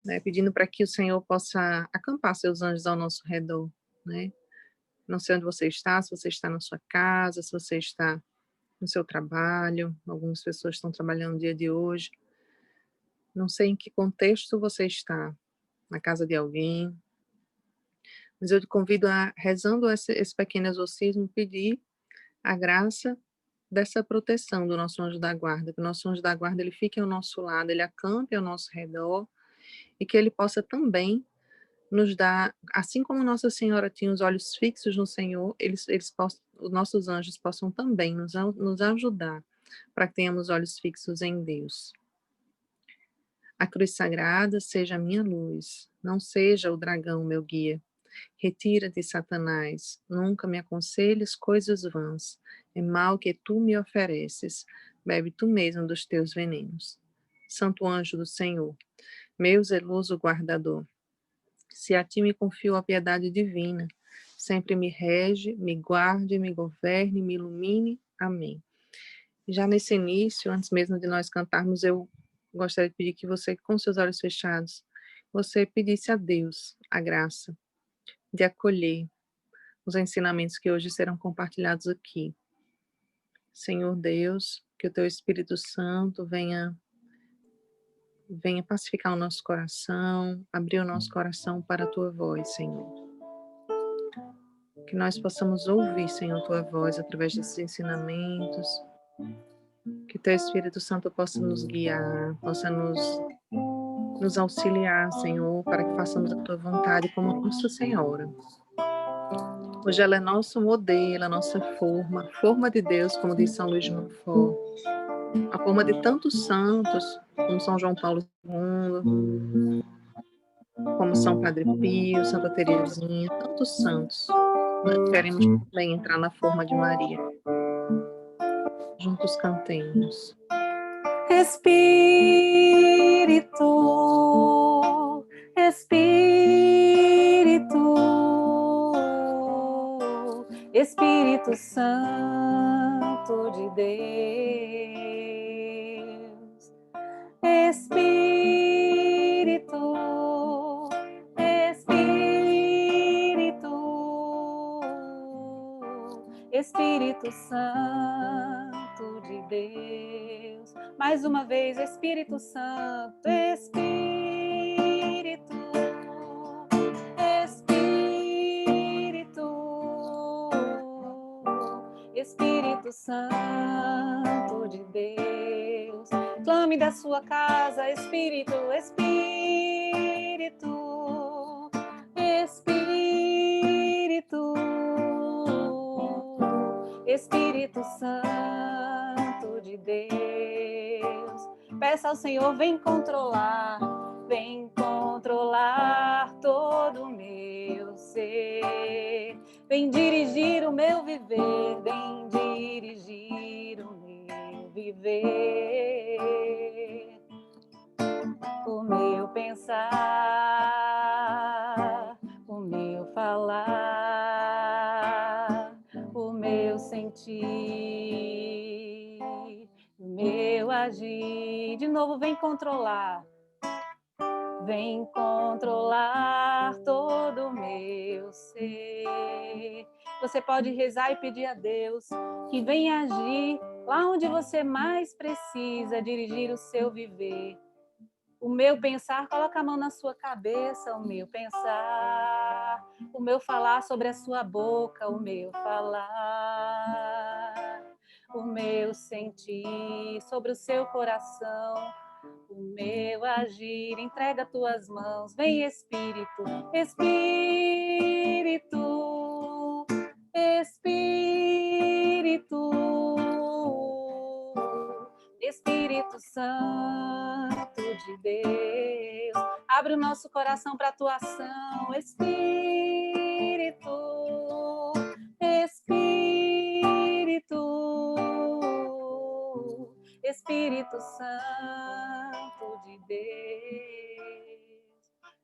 né, pedindo para que o Senhor possa acampar seus anjos ao nosso redor, né. Não sei onde você está, se você está na sua casa, se você está no seu trabalho, algumas pessoas estão trabalhando no dia de hoje, não sei em que contexto você está, na casa de alguém, mas eu te convido a, rezando esse pequeno exorcismo, pedir a graça dessa proteção do nosso anjo da guarda, que o nosso anjo da guarda ele fique ao nosso lado, ele acampe ao nosso redor, e que ele possa também nos dar, assim como Nossa Senhora tinha os olhos fixos no Senhor, eles possam, os nossos anjos possam também nos ajudar, para que tenhamos olhos fixos em Deus. A cruz sagrada seja a minha luz, não seja o dragão meu guia. Retira-te, Satanás, nunca me aconselhes coisas vãs, é mal que tu me ofereces, bebe tu mesmo dos teus venenos. Santo anjo do Senhor, meu zeloso guardador, se a ti me confio a piedade divina, sempre me rege, me guarde, me governe, me ilumine. Amém. Já nesse início, antes mesmo de nós cantarmos, eu gostaria de pedir que você, com seus olhos fechados, você pedisse a Deus a graça de acolher os ensinamentos que hoje serão compartilhados aqui. Senhor Deus, que o teu Espírito Santo venha pacificar o nosso coração, abrir o nosso coração para a tua voz, Senhor. Que nós possamos ouvir, Senhor, tua voz através desses ensinamentos, que teu Espírito Santo possa nos guiar, possa nos auxiliar, Senhor, para que façamos a tua vontade como Nossa Senhora. Hoje ela é nosso modelo, a nossa forma de Deus, como diz São Luís de Montfort, a forma de tantos santos, como São João Paulo II, como São Padre Pio, Santa Teresinha, tantos santos. Nós queremos também entrar na forma de Maria. Juntos cantemos. Espírito, Espírito, Espírito Santo de Deus, Espírito, Espírito, Espírito Santo de Deus. Mais uma vez, Espírito Santo, Espírito, Espírito, Espírito Santo de Deus. Clame da sua casa, Espírito, Espírito, Espírito, Espírito Santo de Deus. Peça ao Senhor, vem controlar todo o meu ser. Vem dirigir o meu viver, vem dirigir o meu viver. O meu pensar, o meu falar, o meu sentir, o meu agir. De novo, vem controlar todo o meu ser. Você pode rezar e pedir a Deus que venha agir lá onde você mais precisa, dirigir o seu viver. O meu pensar, coloca a mão na sua cabeça, o meu pensar. O meu falar sobre a sua boca, o meu falar. O meu sentir sobre o seu coração, o meu agir. Entrega tuas mãos, vem Espírito, Espírito, Espírito, Espírito Santo de Deus. Abre o nosso coração para a tua ação, Espírito, Espírito, Espírito Santo de Deus.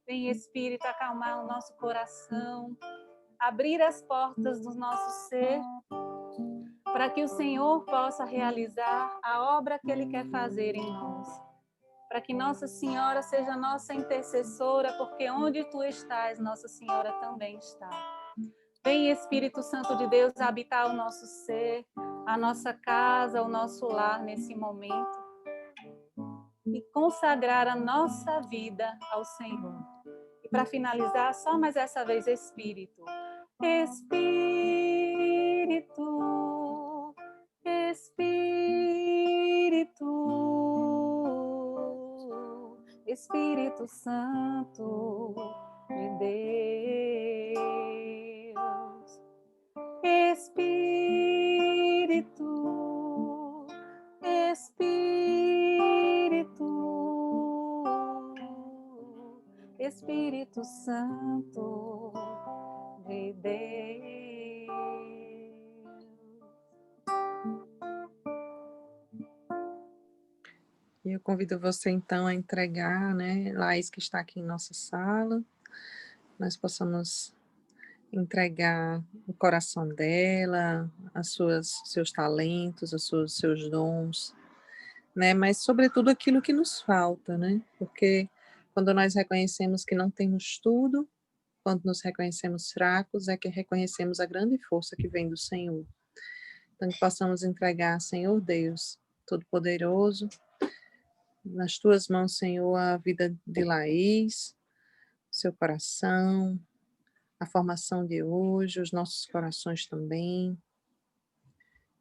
Vem, Espírito, acalmar o nosso coração, abrir as portas do nosso ser, para que o Senhor possa realizar a obra que Ele quer fazer em nós, para que Nossa Senhora seja nossa intercessora, porque onde tu estás, Nossa Senhora também está. Vem, Espírito Santo de Deus, habitar o nosso ser, a nossa casa, o nosso lar nesse momento e consagrar a nossa vida ao Senhor. E para finalizar, só mais essa vez, Espírito. Espírito, Espírito, Espírito Santo de Deus. Espírito, Espírito, Espírito Santo de Deus. E eu convido você, então, a entregar, né, Laís, que está aqui em nossa sala, nós possamos entregar o coração dela, seus talentos, seus dons, né, mas, sobretudo, aquilo que nos falta, né, porque quando nós reconhecemos que não temos tudo, quando nos reconhecemos fracos, é que reconhecemos a grande força que vem do Senhor. Então, que possamos entregar, Senhor Deus, Todo-Poderoso, nas tuas mãos, Senhor, a vida de Laís, seu coração, a formação de hoje, os nossos corações também.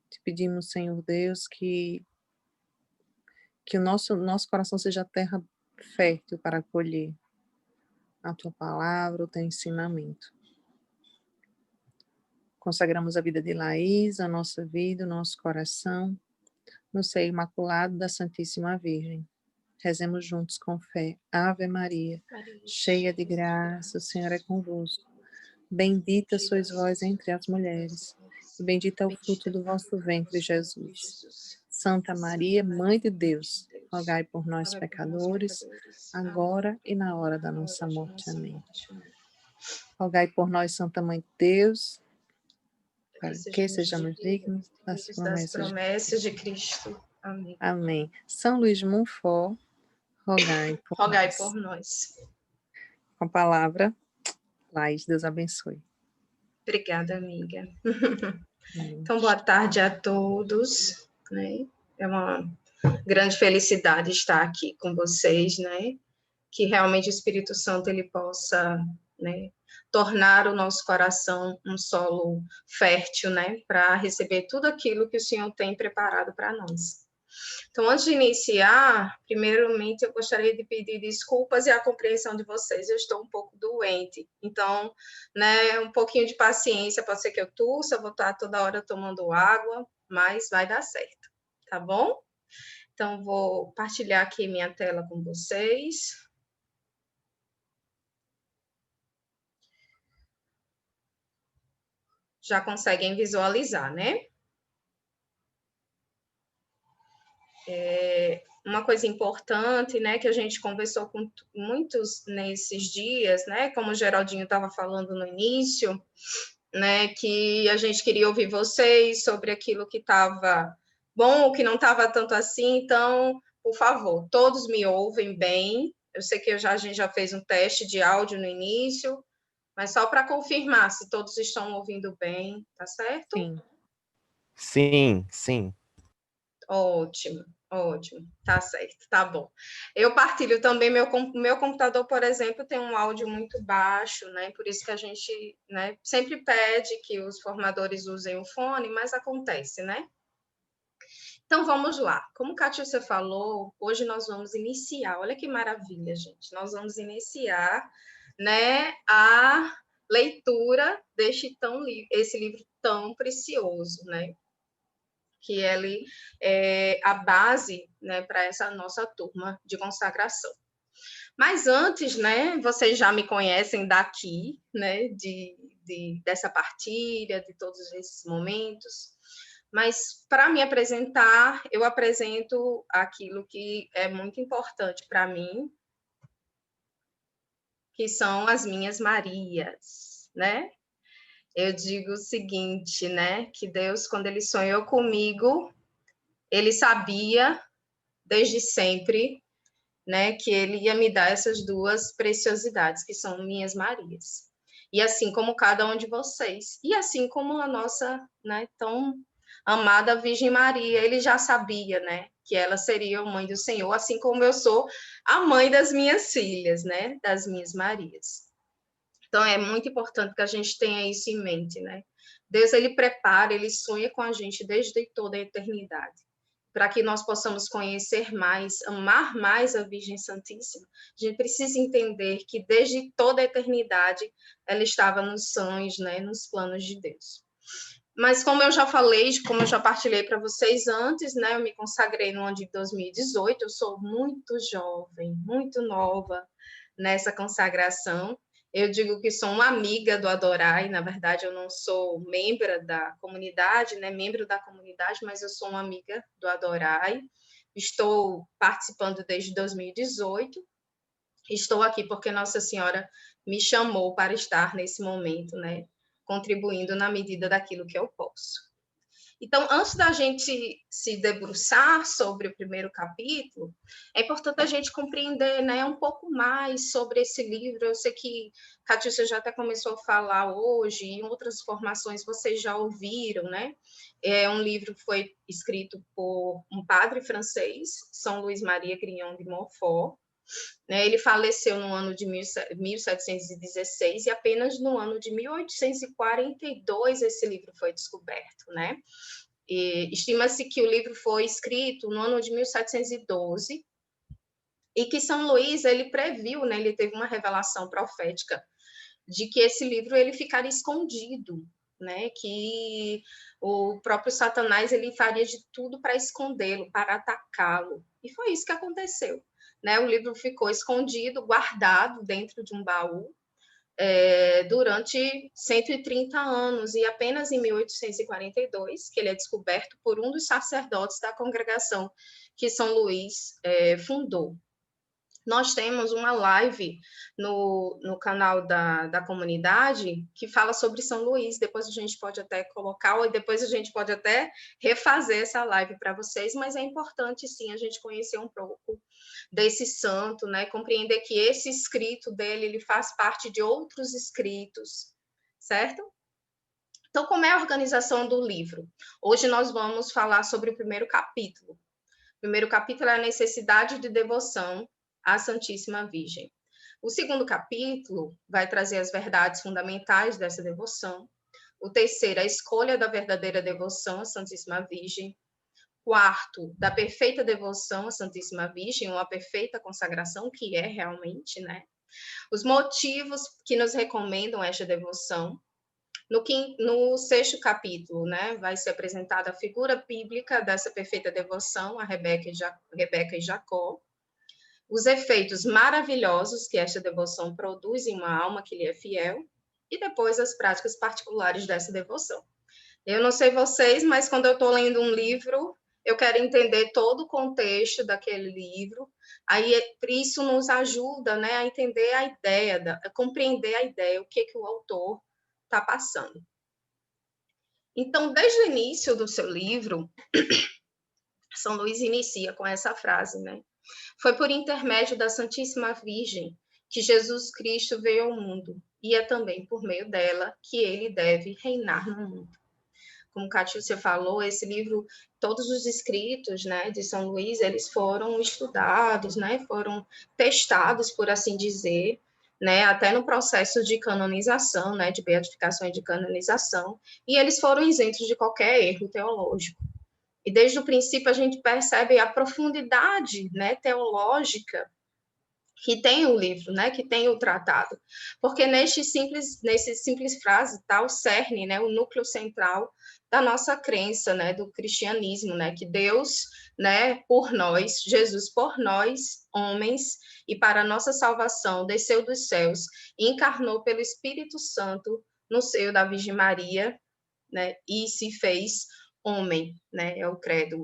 Te pedimos, Senhor Deus, que o nosso coração seja terra fértil para acolher a tua palavra, o teu ensinamento. Consagramos a vida de Laís, a nossa vida, o nosso coração, no seio imaculado da Santíssima Virgem. Rezemos juntos com fé. Ave Maria, cheia de graça, o Senhor é convosco. Bendita sois vós entre as mulheres, e bendito é o fruto do vosso ventre, Jesus. Santa Maria, Mãe de Deus, rogai por nós, pecadores, agora e na hora da nossa morte. Amém. Rogai por nós, Santa Mãe de Deus, para que sejamos dignos das promessas de Cristo. Amém. Amém. São Luís de Montfort, rogai por nós. Com a palavra, Laís, Deus abençoe. Obrigada, amiga. Então, boa tarde a todos, né? É uma grande felicidade estar aqui com vocês, né? Que realmente o Espírito Santo ele possa, né, tornar o nosso coração um solo fértil, né, para receber tudo aquilo que o Senhor tem preparado para nós. Então, antes de iniciar, primeiramente eu gostaria de pedir desculpas e a compreensão de vocês. Eu estou um pouco doente, então, né, um pouquinho de paciência, pode ser que eu tussa, vou estar toda hora tomando água, mas vai dar certo, tá bom? Então, vou partilhar aqui minha tela com vocês. Já conseguem visualizar, né? Uma coisa importante, né, que a gente conversou com muitos nesses dias, né, como o Geraldinho estava falando no início, né, que a gente queria ouvir vocês sobre aquilo que estava bom, o que não estava tanto assim, então, por favor, todos me ouvem bem, eu sei que a gente já fez um teste de áudio no início, mas só para confirmar se todos estão ouvindo bem, tá certo? Sim. Sim, sim. Ótimo, ótimo, tá certo, tá bom. Eu partilho também, meu computador, por exemplo, tem um áudio muito baixo, né, por isso que a gente, né, sempre pede que os formadores usem o fone, mas acontece, né? Então, vamos lá. Como Kátia você falou, hoje nós vamos iniciar, olha que maravilha, gente, nós vamos iniciar, né, a leitura esse livro tão precioso, né? Que ele é a base, né, para essa nossa turma de consagração. Mas antes, né, vocês já me conhecem daqui, né, dessa partilha, de todos esses momentos, mas para me apresentar, eu apresento aquilo que é muito importante para mim, que são as minhas Marias, né? Eu digo o seguinte, né, que Deus, quando ele sonhou comigo, ele sabia, desde sempre, né, que ele ia me dar essas duas preciosidades, que são minhas Marias. E assim como cada um de vocês, e assim como a nossa, né, tão amada Virgem Maria, ele já sabia, né, que ela seria a mãe do Senhor, assim como eu sou a mãe das minhas filhas, né, das minhas Marias. Então é muito importante que a gente tenha isso em mente, né? Deus, ele prepara, ele sonha com a gente desde toda a eternidade, para que nós possamos conhecer mais, amar mais a Virgem Santíssima. A gente precisa entender que desde toda a eternidade ela estava nos sonhos, né, nos planos de Deus. Mas como eu já falei, como eu já partilhei para vocês antes, né, eu me consagrei no ano de 2018, eu sou muito jovem, muito nova nessa consagração. Eu digo que sou uma amiga do Adorai, na verdade eu não sou membro da comunidade, né, membro da comunidade, mas eu sou uma amiga do Adorai. Estou participando desde 2018. Estou aqui porque Nossa Senhora me chamou para estar nesse momento, né, contribuindo na medida daquilo que eu posso. Então, antes da gente se debruçar sobre o primeiro capítulo, é importante a gente compreender, né, um pouco mais sobre esse livro. Eu sei que Catiúcia já até começou a falar hoje, e em outras formações vocês já ouviram, né? É um livro que foi escrito por um padre francês, São Luís Maria Grignon de Montfort. Ele faleceu no ano de 1716 e apenas no ano de 1842 esse livro foi descoberto, né? Estima-se que o livro foi escrito no ano de 1712 e que São Luís, ele previu, né? Ele teve uma revelação profética de que esse livro ele ficaria escondido, né? Que o próprio Satanás ele faria de tudo para escondê-lo, para atacá-lo. E foi isso que aconteceu, né? O livro ficou escondido, guardado dentro de um baú durante 130 anos, e apenas em 1842 que ele é descoberto por um dos sacerdotes da congregação que São Luís fundou. Nós temos uma live no canal da comunidade que fala sobre São Luís. Depois a gente pode até colocar, ou depois a gente pode até refazer essa live para vocês, mas é importante, sim, a gente conhecer um pouco desse santo, né? Compreender que esse escrito dele, ele faz parte de outros escritos, certo? Então, como é a organização do livro? Hoje nós vamos falar sobre o primeiro capítulo. O primeiro capítulo é a necessidade de devoção à Santíssima Virgem. O segundo capítulo vai trazer as verdades fundamentais dessa devoção. O terceiro, a escolha da verdadeira devoção à Santíssima Virgem. Quarto, da perfeita devoção à Santíssima Virgem, ou a perfeita consagração, que é realmente, né? Os motivos que nos recomendam esta devoção. No sexto capítulo, né, vai ser apresentada a figura bíblica dessa perfeita devoção, a Rebeca e Jacó. Os efeitos maravilhosos que esta devoção produz em uma alma que lhe é fiel, e depois as práticas particulares dessa devoção. Eu não sei vocês, mas quando eu estou lendo um livro, eu quero entender todo o contexto daquele livro, aí isso nos ajuda, né, a entender a ideia, a compreender a ideia, o que o autor está passando. Então, desde o início do seu livro, São Luís inicia com essa frase, né? Foi por intermédio da Santíssima Virgem que Jesus Cristo veio ao mundo, e é também por meio dela que ele deve reinar no mundo. Como Catiúcia falou, esse livro, todos os escritos, né, de São Luís, eles foram estudados, né, foram testados, por assim dizer, né, até no processo de canonização, né, de beatificação e de canonização, e eles foram isentos de qualquer erro teológico. E desde o princípio a gente percebe a profundidade, né, teológica que tem o livro, né, que tem o tratado, porque nesse simples frase está o cerne, né, o núcleo central da nossa crença, né, do cristianismo, né, que Deus, né, por nós, Jesus por nós, homens, e para a nossa salvação, desceu dos céus e encarnou pelo Espírito Santo no seio da Virgem Maria, né, e se fez homem, né, é o credo,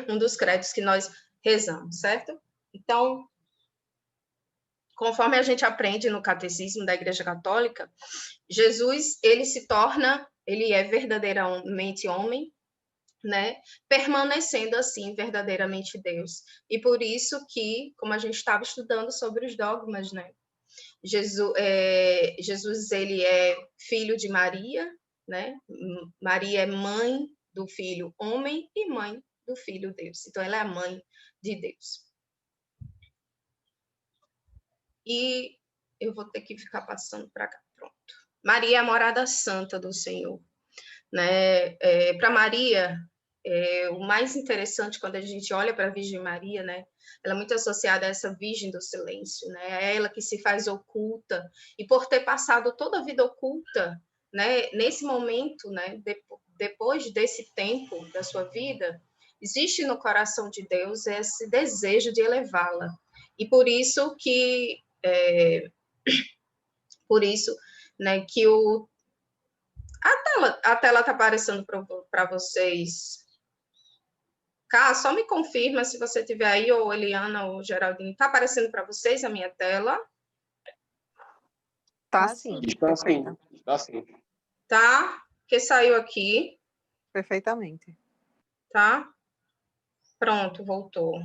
um dos credos que nós rezamos, certo? Então, conforme a gente aprende no catecismo da Igreja Católica, Jesus, ele é verdadeiramente homem, né, permanecendo assim verdadeiramente Deus. E por isso que, como a gente estava estudando sobre os dogmas, né, Jesus ele é filho de Maria, né? Maria é mãe do filho homem e mãe do filho Deus. Então ela é a mãe de Deus. E eu vou ter que ficar passando para cá, pronto. Maria é a morada santa do Senhor, né? Para Maria, o mais interessante quando a gente olha para a Virgem Maria, né? Ela é muito associada a essa Virgem do Silêncio, né? É ela que se faz oculta, e por ter passado toda a vida oculta, né? Nesse momento, né? Depois desse tempo da sua vida, existe no coração de Deus esse desejo de elevá-la, e por isso que né, que a tela está aparecendo para vocês. Cá, só me confirma se você tiver aí, ou Eliana, ou Geraldinho. Está aparecendo para vocês a minha tela? Tá sim. Está sim, está sim. Tá? Que saiu aqui. Perfeitamente. Tá? Pronto, voltou.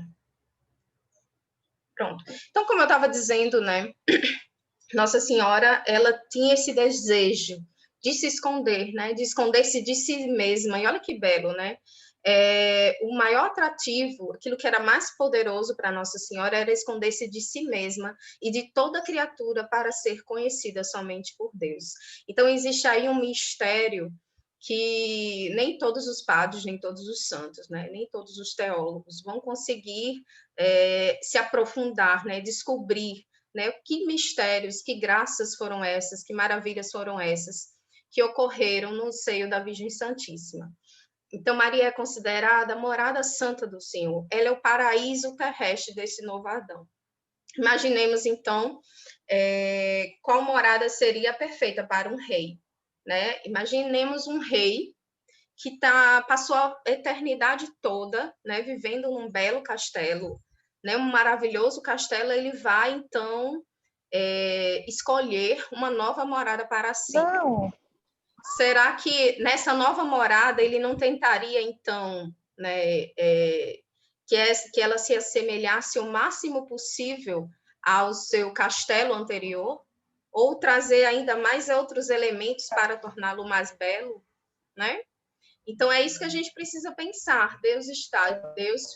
Pronto. Então, como eu estava dizendo, né? Nossa Senhora, ela tinha esse desejo de se esconder, né? De esconder-se de si mesma. E olha que belo, né? O maior atrativo, aquilo que era mais poderoso para Nossa Senhora, era esconder-se de si mesma e de toda criatura para ser conhecida somente por Deus. Então, existe aí um mistério que nem todos os padres, nem todos os santos, né? Nem todos os teólogos vão conseguir se aprofundar, né? Descobrir, né? Que mistérios, que graças foram essas, que maravilhas foram essas que ocorreram no seio da Virgem Santíssima. Então, Maria é considerada a morada santa do Senhor. Ela é o paraíso terrestre desse novo Adão. Imaginemos, então, qual morada seria perfeita para um rei, né? Imaginemos um rei que passou a eternidade toda, né, vivendo num belo castelo, né, um maravilhoso castelo. Ele vai, então, escolher uma nova morada para si. Não. Será que nessa nova morada ele não tentaria, então, né, que ela se assemelhasse o máximo possível ao seu castelo anterior? Ou trazer ainda mais outros elementos para torná-lo mais belo, né? Então, é isso que a gente precisa pensar. Deus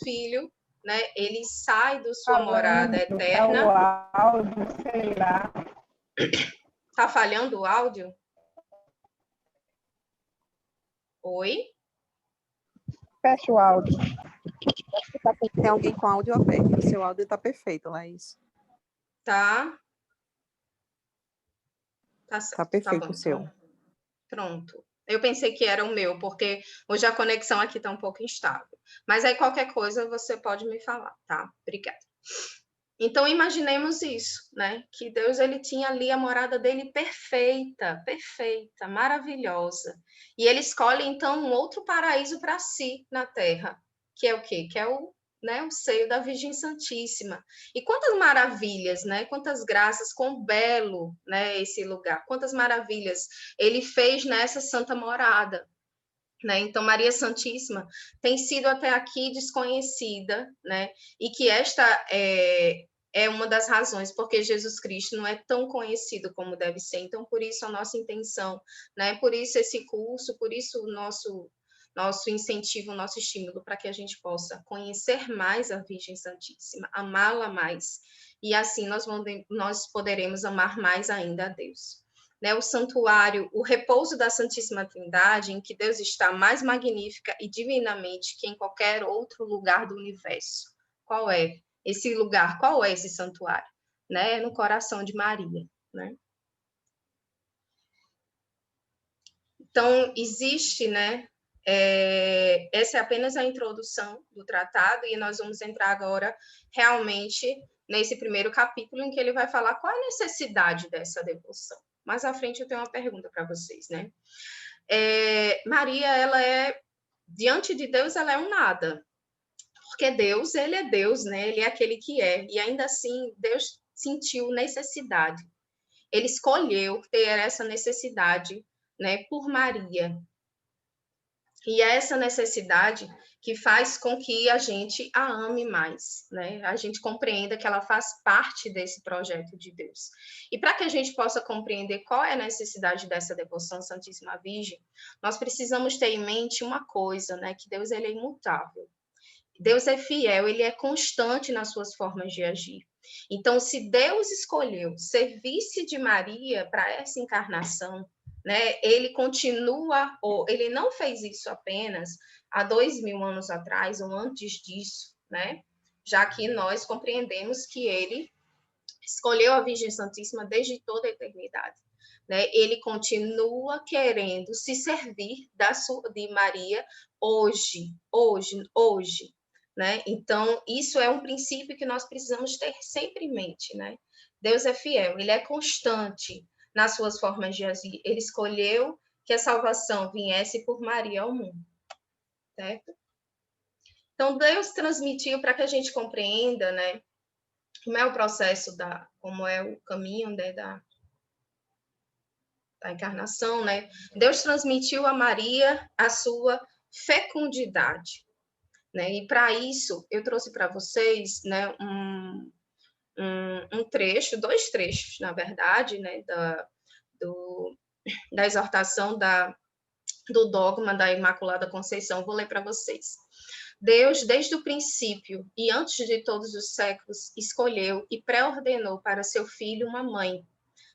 Filho, né? Ele sai da sua morada eterna. O áudio, sei lá. Tá falhando o áudio? Oi? Fecha o áudio. Tem alguém com áudio aberto. O seu áudio está perfeito, Laís. Tá. Tá certo. Tá perfeito bom, o seu. então. Pronto. Eu pensei que era o meu, porque hoje a conexão aqui está um pouco instável. Mas aí qualquer coisa você pode me falar, tá? Obrigada. Então, imaginemos isso, né? Que Deus, ele tinha ali a morada dele perfeita, perfeita, maravilhosa. E ele escolhe, então, um outro paraíso para si na Terra, que é o quê? Que é o seio da Virgem Santíssima. E quantas maravilhas, né? Quantas graças, quão belo, né, esse lugar. Quantas maravilhas ele fez nessa santa morada. Né? Então, Maria Santíssima tem sido até aqui desconhecida, né? E que esta é uma das razões porque Jesus Cristo não é tão conhecido como deve ser. Então, por isso a nossa intenção, né? Por isso esse curso, por isso o nosso incentivo, o nosso estímulo para que a gente possa conhecer mais a Virgem Santíssima, amá-la mais. E assim nós poderemos amar mais ainda a Deus. Né, o santuário, o repouso da Santíssima Trindade, em que Deus está mais magnífica e divinamente que em qualquer outro lugar do universo. Qual é esse lugar? Qual é esse santuário? Né? No coração de Maria. Né? Então, existe, né? Essa é apenas a introdução do tratado, e nós vamos entrar agora realmente nesse primeiro capítulo, em que ele vai falar qual a necessidade dessa devoção. Mais à frente eu tenho uma pergunta para vocês, né? Maria, ela diante de Deus, ela é um nada. Porque Deus, ele é Deus, né? Ele é aquele que é. E ainda assim, Deus sentiu necessidade. Ele escolheu ter essa necessidade, né, por Maria. E é essa necessidade que faz com que a gente a ame mais, né? A gente compreenda que ela faz parte desse projeto de Deus. E para que a gente possa compreender qual é a necessidade dessa devoção à Santíssima Virgem, nós precisamos ter em mente uma coisa, né? Que Deus ele é imutável. Deus é fiel, ele é constante nas suas formas de agir. Então, se Deus escolheu servir-se de Maria para essa encarnação, né, ele continua, ou ele não fez isso apenas há 2000 anos atrás ou antes disso, né, já que nós compreendemos que ele escolheu a Virgem Santíssima desde toda a eternidade. Né? Ele continua querendo se servir de Maria hoje. Né? Então, isso é um princípio que nós precisamos ter sempre em mente. Né? Deus é fiel, ele é constante nas suas formas de agir. Ele escolheu que a salvação viesse por Maria ao mundo. Certo? Então, Deus transmitiu para que a gente compreenda, né, como é o processo como é o caminho, né, da encarnação, né? Deus transmitiu a Maria a sua fecundidade, né? E para isso eu trouxe para vocês, né, um trecho, 2 trechos, na verdade, né, da exortação do dogma da Imaculada Conceição. Vou ler para vocês. Deus, desde o princípio e antes de todos os séculos, escolheu e pré-ordenou para seu filho uma mãe,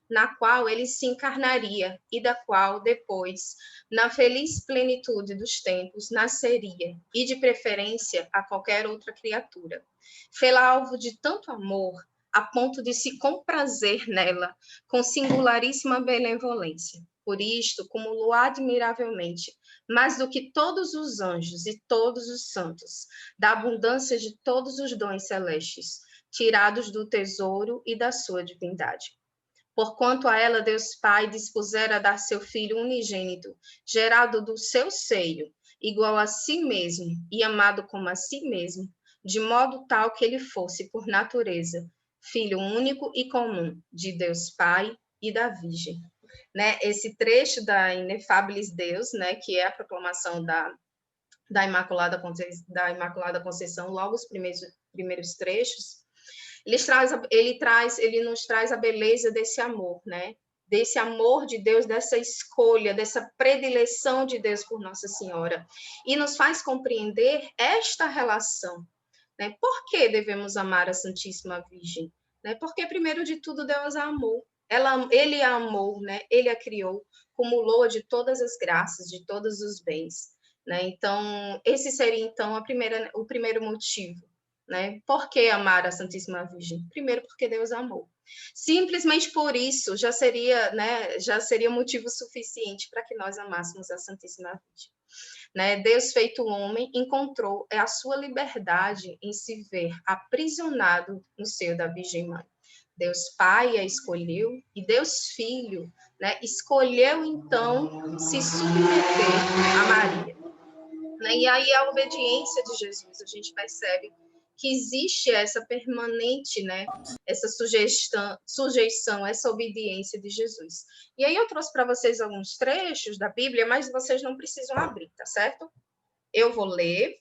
na qual ele se encarnaria e da qual, depois, na feliz plenitude dos tempos, nasceria, e de preferência a qualquer outra criatura. Fê-la alvo de tanto amor, a ponto de se comprazer nela, com singularíssima benevolência. Por isto, cumulou admiravelmente, mais do que todos os anjos e todos os santos, da abundância de todos os dons celestes, tirados do tesouro e da sua divindade. Porquanto a ela Deus Pai dispusera a dar seu Filho unigênito, gerado do seu seio, igual a si mesmo e amado como a si mesmo, de modo tal que ele fosse, por natureza, Filho único e comum de Deus Pai e da Virgem. Né? Esse trecho da Inefabilis Deus, né, que é a proclamação da Imaculada Conceição, logo os primeiros trechos, ele nos traz a beleza desse amor, né? Desse amor de Deus, dessa escolha, dessa predileção de Deus por Nossa Senhora. E nos faz compreender esta relação. Né? Por que devemos amar a Santíssima Virgem? Né? Porque, primeiro de tudo, Deus a amou. Ele a amou, né? Ele a criou, cumulou de todas as graças, de todos os bens. Né? Então, esse seria, então, o primeiro motivo. Né? Por que amar a Santíssima Virgem? Primeiro, porque Deus amou. Simplesmente por isso já seria, né, motivo suficiente para que nós amássemos a Santíssima Virgem. Né? Deus feito homem encontrou a sua liberdade em se ver aprisionado no seio da Virgem Mãe. Deus Pai a escolheu e Deus Filho, né, escolheu então se submeter a Maria. Né? E aí a obediência de Jesus, a gente percebe que existe essa permanente, né, essa sujeição, essa obediência de Jesus. E aí eu trouxe para vocês alguns trechos da Bíblia, mas vocês não precisam abrir, tá certo? Eu vou ler,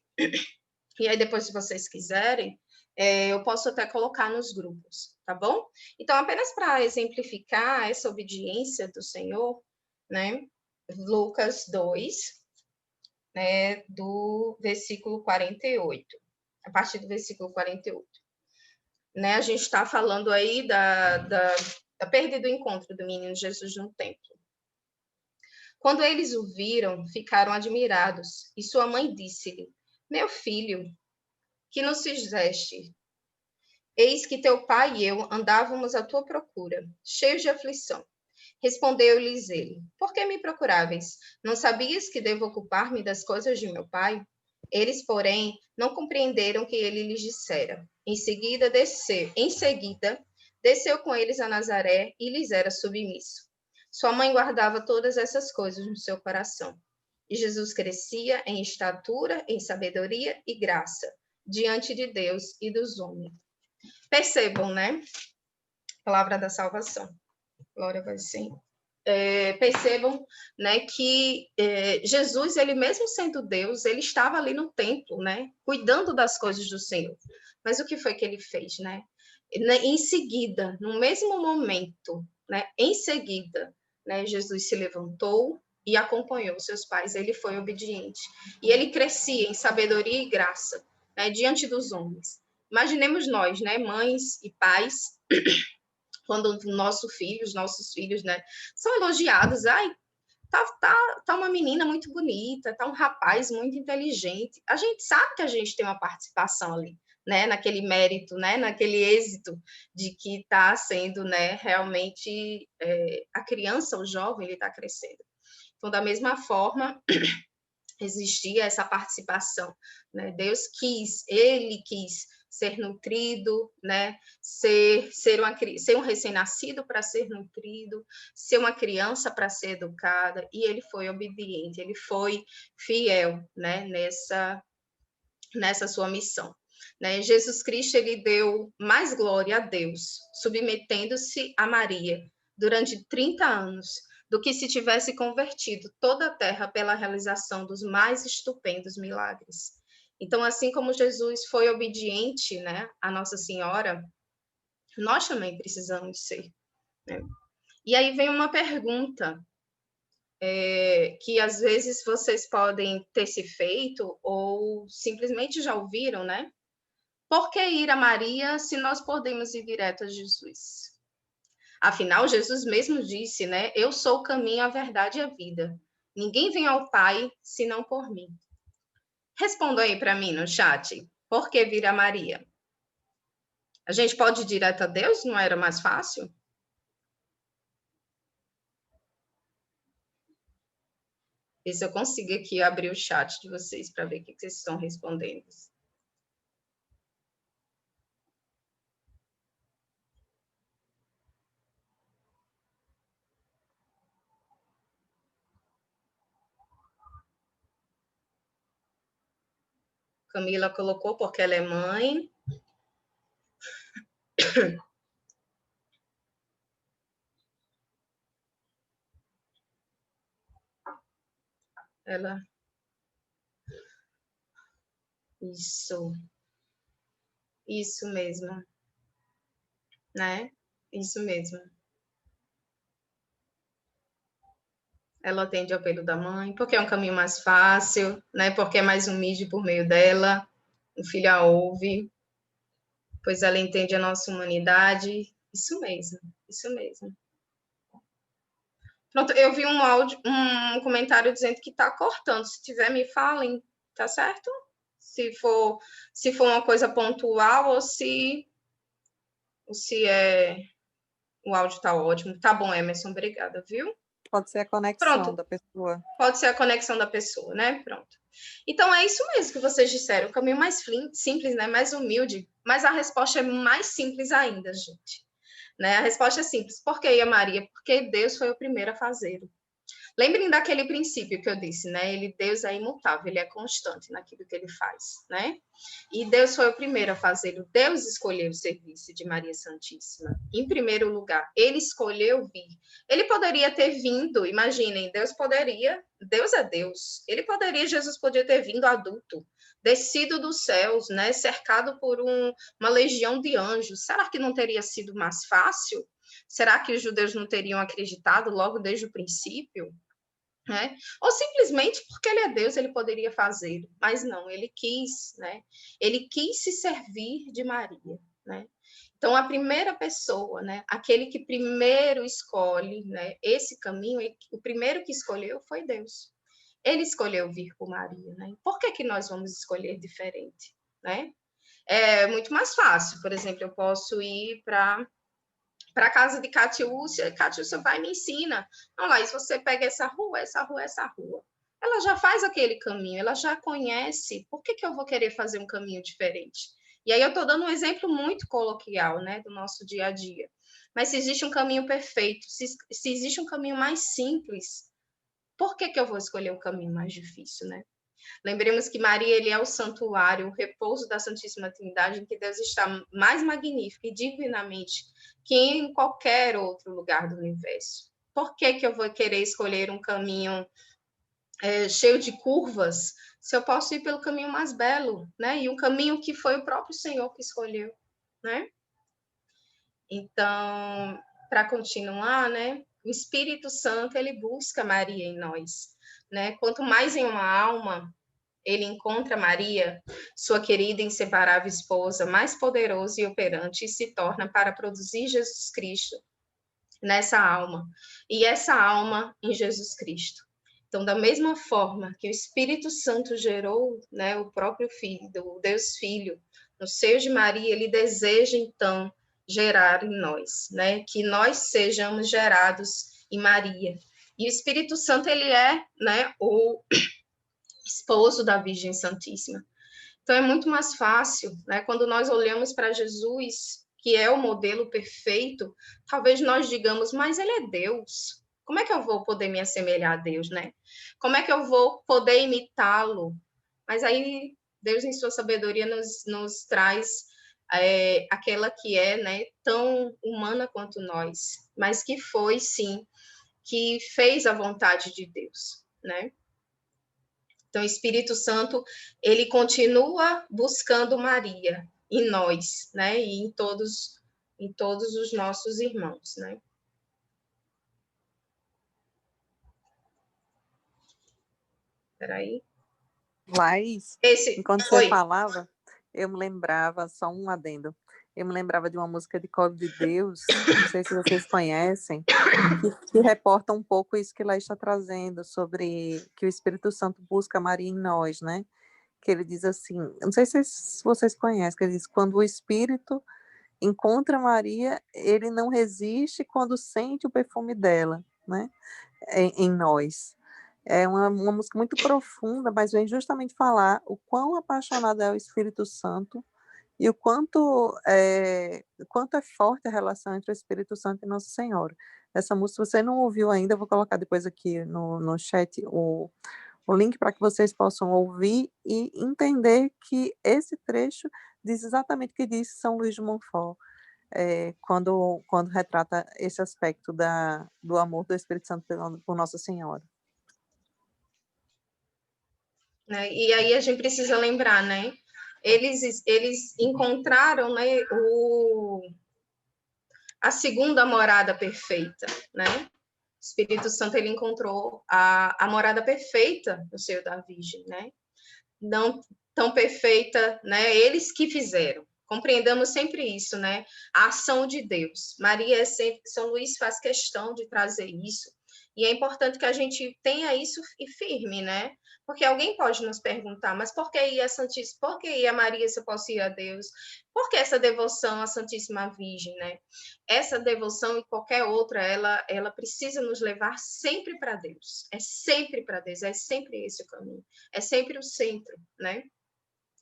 e aí depois, se vocês quiserem, eu posso até colocar nos grupos, tá bom? Então, apenas para exemplificar essa obediência do Senhor, né, Lucas 2, né, do versículo 48. A partir do versículo 48. Né, a gente está falando aí da perda do encontro do menino Jesus no templo. Quando eles o viram, ficaram admirados, e sua mãe disse-lhe: Meu filho, que nos fizeste? Eis que teu pai e eu andávamos à tua procura, cheios de aflição. Respondeu-lhes ele: Por que me procuráveis? Não sabias que devo ocupar-me das coisas de meu pai? Eles, porém, não compreenderam que ele lhes dissera. Em seguida, desceu com eles a Nazaré e lhes era submisso. Sua mãe guardava todas essas coisas no seu coração. E Jesus crescia em estatura, em sabedoria e graça, diante de Deus e dos homens. Percebam, né? Palavra da salvação. Glória ao Senhor. percebam, né, que Jesus, ele mesmo sendo Deus, ele estava ali no templo, né, cuidando das coisas do Senhor. Mas o que foi que ele fez, né? Em seguida, no mesmo momento, né, em seguida, né, Jesus se levantou e acompanhou seus pais. Ele foi obediente e ele crescia em sabedoria e graça, né, diante dos homens. Imaginemos nós, né, mães e pais, quando nossos filhos, né, são elogiados. Ai, tá uma menina muito bonita, tá um rapaz muito inteligente. A gente sabe que a gente tem uma participação ali, né, naquele mérito, né, naquele êxito de que está sendo, né, realmente a criança, o jovem, ele está crescendo. Então, da mesma forma, existia essa participação, né? Ele quis ser nutrido, né? Ser um recém-nascido para ser nutrido, ser uma criança para ser educada, e ele foi obediente, ele foi fiel, né? Nessa sua missão. Né? Jesus Cristo, ele deu mais glória a Deus, submetendo-se a Maria durante 30 anos, do que se tivesse convertido toda a terra pela realização dos mais estupendos milagres. Então, assim como Jesus foi obediente, né, a Nossa Senhora, nós também precisamos ser. Né? E aí vem uma pergunta, que às vezes vocês podem ter se feito ou simplesmente já ouviram, né? Por que ir a Maria se nós podemos ir direto a Jesus? Afinal, Jesus mesmo disse, né? Eu sou o caminho, a verdade e a vida. Ninguém vem ao Pai senão por mim. Responda aí para mim no chat. Por que vir a Maria? A gente pode ir direto a Deus? Não era mais fácil? Ver se eu consigo aqui abrir o chat de vocês para ver o que vocês estão respondendo. Camila colocou porque ela é mãe. Ela... Isso mesmo. Né? Isso mesmo. Ela atende ao apelo da mãe, porque é um caminho mais fácil, né? Porque é mais humilde por meio dela. O filho a ouve, pois ela entende a nossa humanidade. Isso mesmo, isso mesmo. Pronto, eu vi um comentário dizendo que está cortando. Se tiver, me falem, tá certo? Se for uma coisa pontual ou se o áudio está ótimo. Tá bom, Emerson, obrigada, viu? Pode ser a conexão da pessoa. Pode ser a conexão da pessoa, né? Pronto. Então, é isso mesmo que vocês disseram. O caminho mais simples, né? Mais humilde. Mas a resposta é mais simples ainda, gente. Né? A resposta é simples. Por que ia Maria? Porque Deus foi o primeiro a fazê-lo. Lembrem daquele princípio que eu disse, né? Deus é imutável, ele é constante naquilo que ele faz, né? E Deus foi o primeiro a fazê-lo. Deus escolheu o serviço de Maria Santíssima. Em primeiro lugar, ele escolheu vir. Ele poderia ter vindo, imaginem, Deus é Deus. Jesus podia ter vindo adulto, descido dos céus, né? Cercado por uma legião de anjos. Será que não teria sido mais fácil? Será que os judeus não teriam acreditado logo desde o princípio? Né? Ou simplesmente porque ele é Deus, ele poderia fazer, mas não, ele quis, né? Ele quis se servir de Maria, né? Então, a primeira pessoa, né? Aquele que primeiro escolhe, né? Esse caminho, o primeiro que escolheu foi Deus. Ele escolheu vir por Maria, né? Por que nós vamos escolher diferente, né? É muito mais fácil, por exemplo, eu posso ir para a casa de Catiúcia vai e me ensina. Não, Laís, você pega essa rua. Ela já faz aquele caminho, ela já conhece. Por que eu vou querer fazer um caminho diferente? E aí eu estou dando um exemplo muito coloquial, né, do nosso dia a dia. Mas se existe um caminho perfeito, se existe um caminho mais simples, por que eu vou escolher um caminho mais difícil, né? Lembremos que Maria, ele é o santuário, o repouso da Santíssima Trindade, em que Deus está mais magnífico e divinamente que em qualquer outro lugar do universo. Por que que eu vou querer escolher um caminho cheio de curvas, se eu posso ir pelo caminho mais belo, né? E um caminho que foi o próprio Senhor que escolheu, né? Então, para continuar, né? O Espírito Santo, ele busca Maria em nós, né? Quanto mais em uma alma ele encontra Maria, sua querida e inseparável esposa, mais poderoso e operante se torna para produzir Jesus Cristo nessa alma, e essa alma em Jesus Cristo. Então, da mesma forma que o Espírito Santo gerou, né, o próprio Filho, o Deus Filho, no seio de Maria, ele deseja, então, gerar em nós, né, que nós sejamos gerados em Maria. E o Espírito Santo, ele é, né, o esposo da Virgem Santíssima. Então, é muito mais fácil, né, quando nós olhamos para Jesus, que é o modelo perfeito, talvez nós digamos, mas ele é Deus. Como é que eu vou poder me assemelhar a Deus, né? Como é que eu vou poder imitá-lo? Mas aí Deus, em sua sabedoria, nos traz aquela que é, né, tão humana quanto nós, mas que foi, sim, que fez a vontade de Deus, né? Então, o Espírito Santo, ele continua buscando Maria em nós, né? E em todos os nossos irmãos, né? Espera aí. Laís, enquanto você Oi. falava, eu me lembrava, só um adendo, eu me lembrava de uma música de Coro de Deus, não sei se vocês conhecem, que reporta um pouco isso que Laís está trazendo, sobre que o Espírito Santo busca Maria em nós, né? Que ele diz assim, não sei se vocês conhecem, que ele diz, quando o Espírito encontra Maria, ele não resiste quando sente o perfume dela, né? Em nós. É uma música muito profunda, mas vem justamente falar o quão apaixonado é o Espírito Santo e o quanto é forte a relação entre o Espírito Santo e Nossa Senhora. Essa música, se você não ouviu ainda, eu vou colocar depois aqui no chat o link para que vocês possam ouvir e entender que esse trecho diz exatamente o que disse São Luís de Montfort, quando retrata esse aspecto do amor do Espírito Santo por Nossa Senhora. Né? E aí a gente precisa lembrar, né? Eles encontraram, né, a segunda morada perfeita, né? O Espírito Santo, ele encontrou a morada perfeita no seio da Virgem, né? Não tão perfeita, né? Eles que fizeram. Compreendamos sempre isso, né? A ação de Deus. Maria é sempre, São Luís faz questão de trazer isso. E é importante que a gente tenha isso e firme, né? Porque alguém pode nos perguntar, mas por que ir a Santíssima? Por que ir a Maria se eu posso ir a Deus? Por que essa devoção à Santíssima Virgem, né? Essa devoção e qualquer outra, ela precisa nos levar sempre para Deus. É sempre para Deus, é sempre esse o caminho. É sempre o centro, né?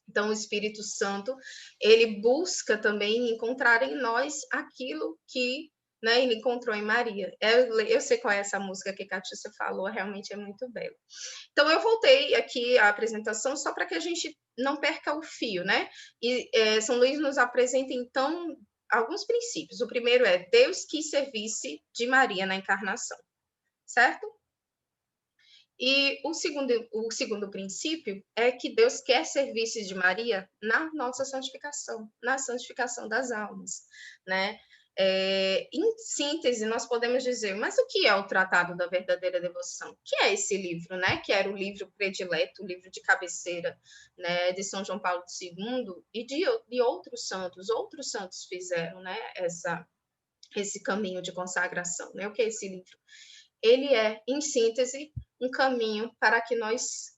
Então, o Espírito Santo, ele busca também encontrar em nós aquilo que, né, ele encontrou em Maria. Eu sei qual é essa música que a Catiúcia falou, realmente é muito bela. Então, eu voltei aqui à apresentação só para que a gente não perca o fio, né? E São Luís nos apresenta, então, alguns princípios. O primeiro é Deus quis servir-se de Maria na encarnação, certo? E o segundo princípio é que Deus quer servir-se de Maria na nossa santificação, na santificação das almas, né? Em síntese, nós podemos dizer, mas o que é o Tratado da Verdadeira Devoção? Que é esse livro, né? Que era o livro predileto, o livro de cabeceira, né? De São João Paulo II e de outros santos fizeram, né? Esse caminho de consagração, né? O que é esse livro? Ele é, em síntese, um caminho para que nós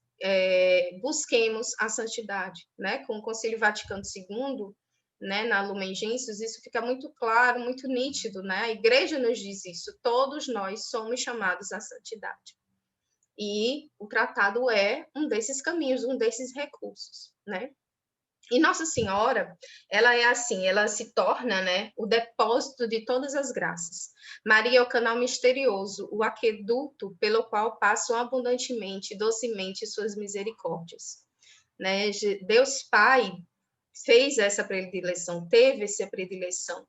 busquemos a santidade, né? Com o Concílio Vaticano II, né, na Lumen Gentium, isso fica muito claro, muito nítido, né? A Igreja nos diz isso, todos nós somos chamados à santidade. E o tratado é um desses caminhos, um desses recursos, né? E Nossa Senhora, ela é assim, ela se torna, né, o depósito de todas as graças. Maria é o canal misterioso, o aqueduto pelo qual passam abundantemente e docemente suas misericórdias. Né? Deus Pai fez essa predileção, teve essa predileção,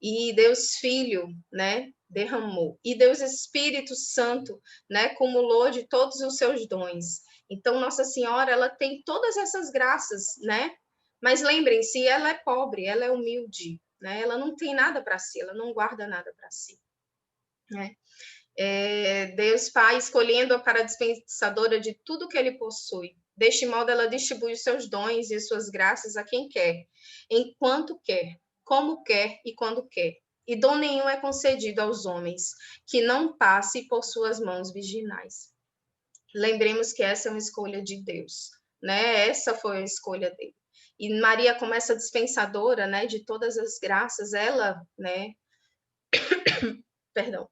E Deus Filho, né, derramou. E Deus Espírito Santo, né, cumulou de todos os seus dons. Então, Nossa Senhora, ela tem todas essas graças, né? Mas lembrem-se, ela é pobre, ela é humilde, né? Ela não tem nada para si, ela não guarda nada para si, né? Deus Pai escolhendo-a para dispensadora de tudo que ele possui. Deste modo, ela distribui os seus dons e suas graças a quem quer, enquanto quer, como quer e quando quer. E dom nenhum é concedido aos homens, que não passe por suas mãos virginais. Lembremos que essa é uma escolha de Deus, né? Essa foi a escolha dele. E Maria, como essa dispensadora, né, de todas as graças, ela, né, perdão,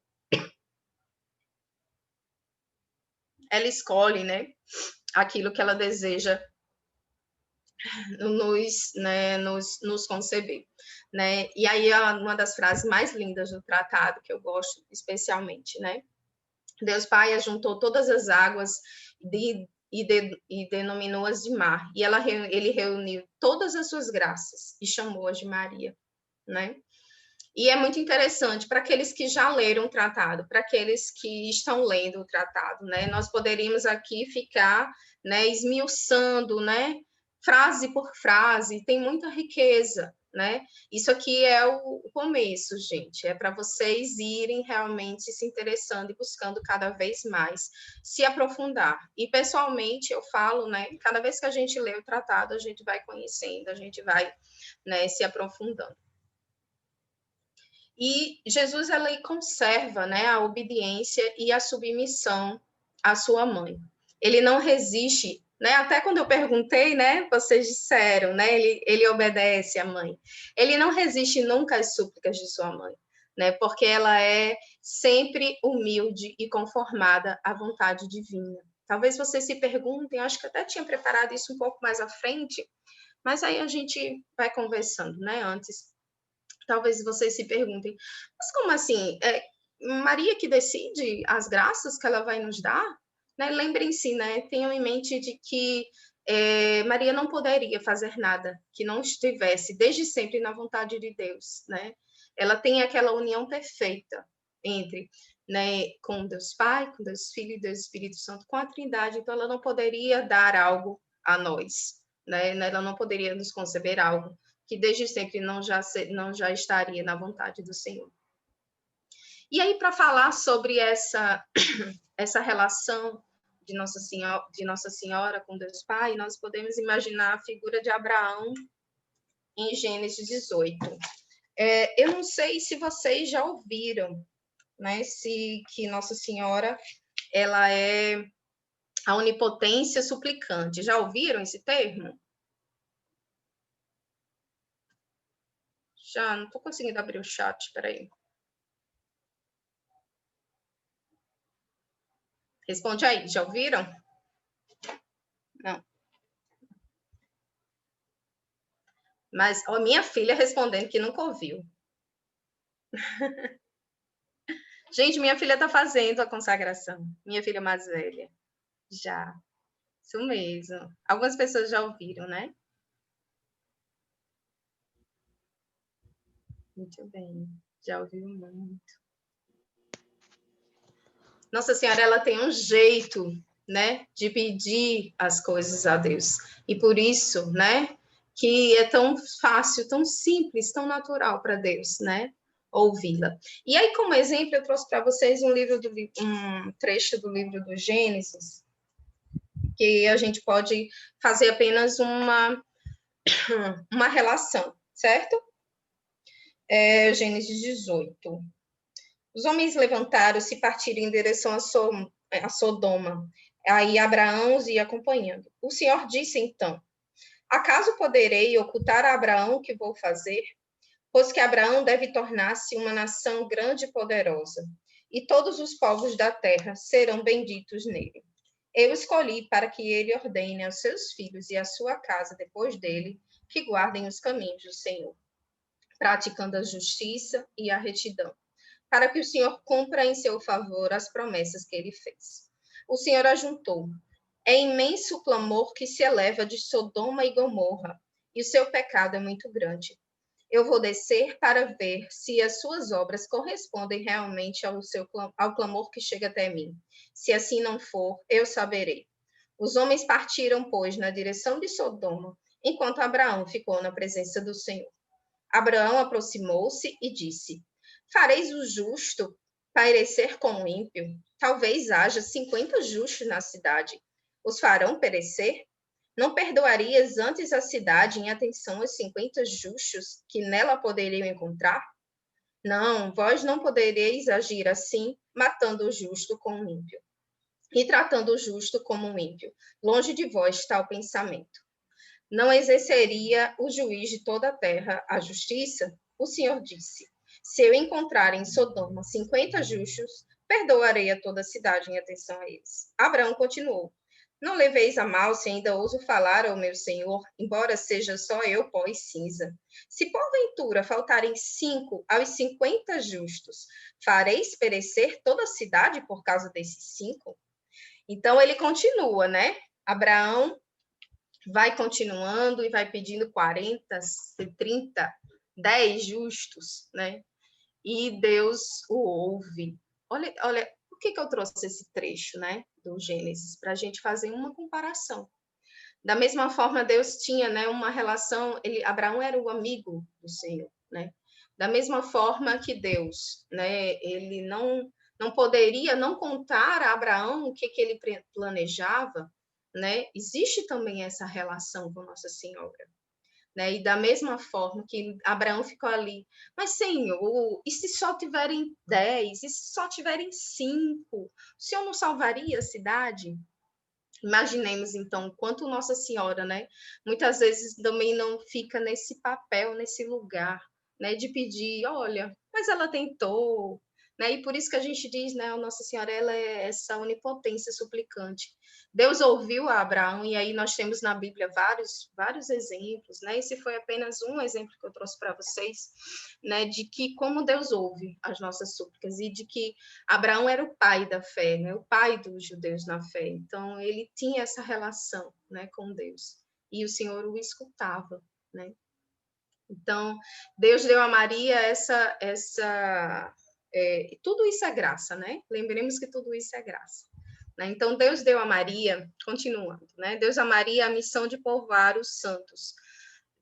ela escolhe, né, aquilo que ela deseja nos conceber, né? E aí uma das frases mais lindas do tratado que eu gosto especialmente, né? Deus Pai ajuntou todas as águas e denominou-as de mar. E ele reuniu todas as suas graças e chamou-as de Maria, né? E é muito interessante para aqueles que já leram o tratado, para aqueles que estão lendo o tratado, né? Nós poderíamos aqui ficar, né, esmiuçando, né, frase por frase, tem muita riqueza, né? Isso aqui é o começo, gente, é para vocês irem realmente se interessando e buscando cada vez mais se aprofundar. E pessoalmente eu falo, né, cada vez que a gente lê o tratado, a gente vai conhecendo, a gente vai, né, se aprofundando. E Jesus, ela conserva, né, a obediência e a submissão à sua mãe. Ele não resiste, né? Até quando eu perguntei, né, vocês disseram, né, ele obedece à mãe. Ele não resiste nunca às súplicas de sua mãe, né? Porque ela é sempre humilde e conformada à vontade divina. Talvez vocês se perguntem, acho que até tinha preparado isso um pouco mais à frente, mas aí a gente vai conversando, né, antes. Talvez vocês se perguntem, mas como assim? Maria que decide as graças que ela vai nos dar? Né? Lembrem-se, né? Tenham em mente de que Maria não poderia fazer nada que não estivesse desde sempre na vontade de Deus, né? Ela tem aquela união perfeita entre, né, com Deus Pai, com Deus Filho e Deus Espírito Santo, com a Trindade, então ela não poderia dar algo a nós, né? Ela não poderia nos conceber algo que desde sempre não já estaria na vontade do Senhor. E aí, para falar sobre essa relação de Nossa Senhora com Deus Pai, nós podemos imaginar a figura de Abraão em Gênesis 18. Eu não sei se vocês já ouviram, né, que Nossa Senhora ela é a onipotência suplicante. Já ouviram esse termo? Já, não estou conseguindo abrir o chat, espera aí. Responde aí, já ouviram? Não. Mas a minha filha respondendo que nunca ouviu. Gente, minha filha está fazendo a consagração. Minha filha mais velha. Já. Isso mesmo. Algumas pessoas já ouviram, né? Muito bem. Já ouviu muito. Nossa Senhora, ela tem um jeito, né, de pedir as coisas a Deus. E por isso, né, que é tão fácil, tão simples, tão natural para Deus, né, ouvi-la. E aí, como exemplo, eu trouxe para vocês um trecho do livro do Gênesis, que a gente pode fazer apenas uma relação, certo? Gênesis 18. Os homens levantaram-se e partiram em direção a Sodoma. Aí Abraão os ia acompanhando. O Senhor disse então: acaso poderei ocultar a Abraão o que vou fazer? Pois que Abraão deve tornar-se uma nação grande e poderosa, e todos os povos da terra serão benditos nele. Eu escolhi para que ele ordene aos seus filhos e à sua casa depois dele que guardem os caminhos do Senhor, praticando a justiça e a retidão, para que o Senhor cumpra em seu favor as promessas que ele fez. O Senhor ajuntou: é imenso o clamor que se eleva de Sodoma e Gomorra, e o seu pecado é muito grande. Eu vou descer para ver se as suas obras correspondem realmente ao clamor que chega até mim. Se assim não for, eu saberei. Os homens partiram, pois, na direção de Sodoma, enquanto Abraão ficou na presença do Senhor. Abraão aproximou-se e disse: Fareis o justo perecer com o ímpio? Talvez haja 50 justos na cidade. Os farão perecer? Não perdoarias antes a cidade em atenção aos 50 justos que nela poderiam encontrar? Não, vós não podereis agir assim, matando o justo com o ímpio, e tratando o justo como um ímpio. Longe de vós tal pensamento. Não exerceria o juiz de toda a terra a justiça? O Senhor disse: Se eu encontrar em Sodoma 50 justos, perdoarei a toda a cidade em atenção a eles. Abraão continuou: Não leveis a mal se ainda ouso falar ao meu Senhor, embora seja só eu pó e cinza. Se porventura faltarem 5 aos 50 justos, fareis perecer toda a cidade por causa desses 5? Então ele continua, né? Abraão vai continuando e vai pedindo 40, 30, 10 justos, né? E Deus o ouve. Olha, por que eu trouxe esse trecho, né, do Gênesis? Para a gente fazer uma comparação. Da mesma forma, Deus tinha, né, uma relação, Abraão era o amigo do Senhor, né? Da mesma forma que Deus, né, ele não poderia não contar a Abraão o que ele planejava, né? Existe também essa relação com Nossa Senhora, né? E da mesma forma que Abraão ficou ali, mas Senhor, e se só tiverem 10, e se só tiverem 5, o Senhor não salvaria a cidade? Imaginemos, então, quanto Nossa Senhora, né? Muitas vezes também não fica nesse papel, nesse lugar, né? De pedir, olha, mas ela tentou, né? E por isso que a gente diz, né? A Nossa Senhora, ela é essa onipotência suplicante. Deus ouviu a Abraão, e aí nós temos na Bíblia vários exemplos, né? Esse foi apenas um exemplo que eu trouxe para vocês, né? De que como Deus ouve as nossas súplicas, e de que Abraão era o pai da fé, né? O pai dos judeus na fé. Então, ele tinha essa relação, né, com Deus. E o Senhor o escutava, né? Então, Deus deu a Maria tudo isso é graça, né? Lembremos que tudo isso é graça. Né? Então, Deus deu a Maria, continuando, né? Deus a Maria a missão de povoar os santos,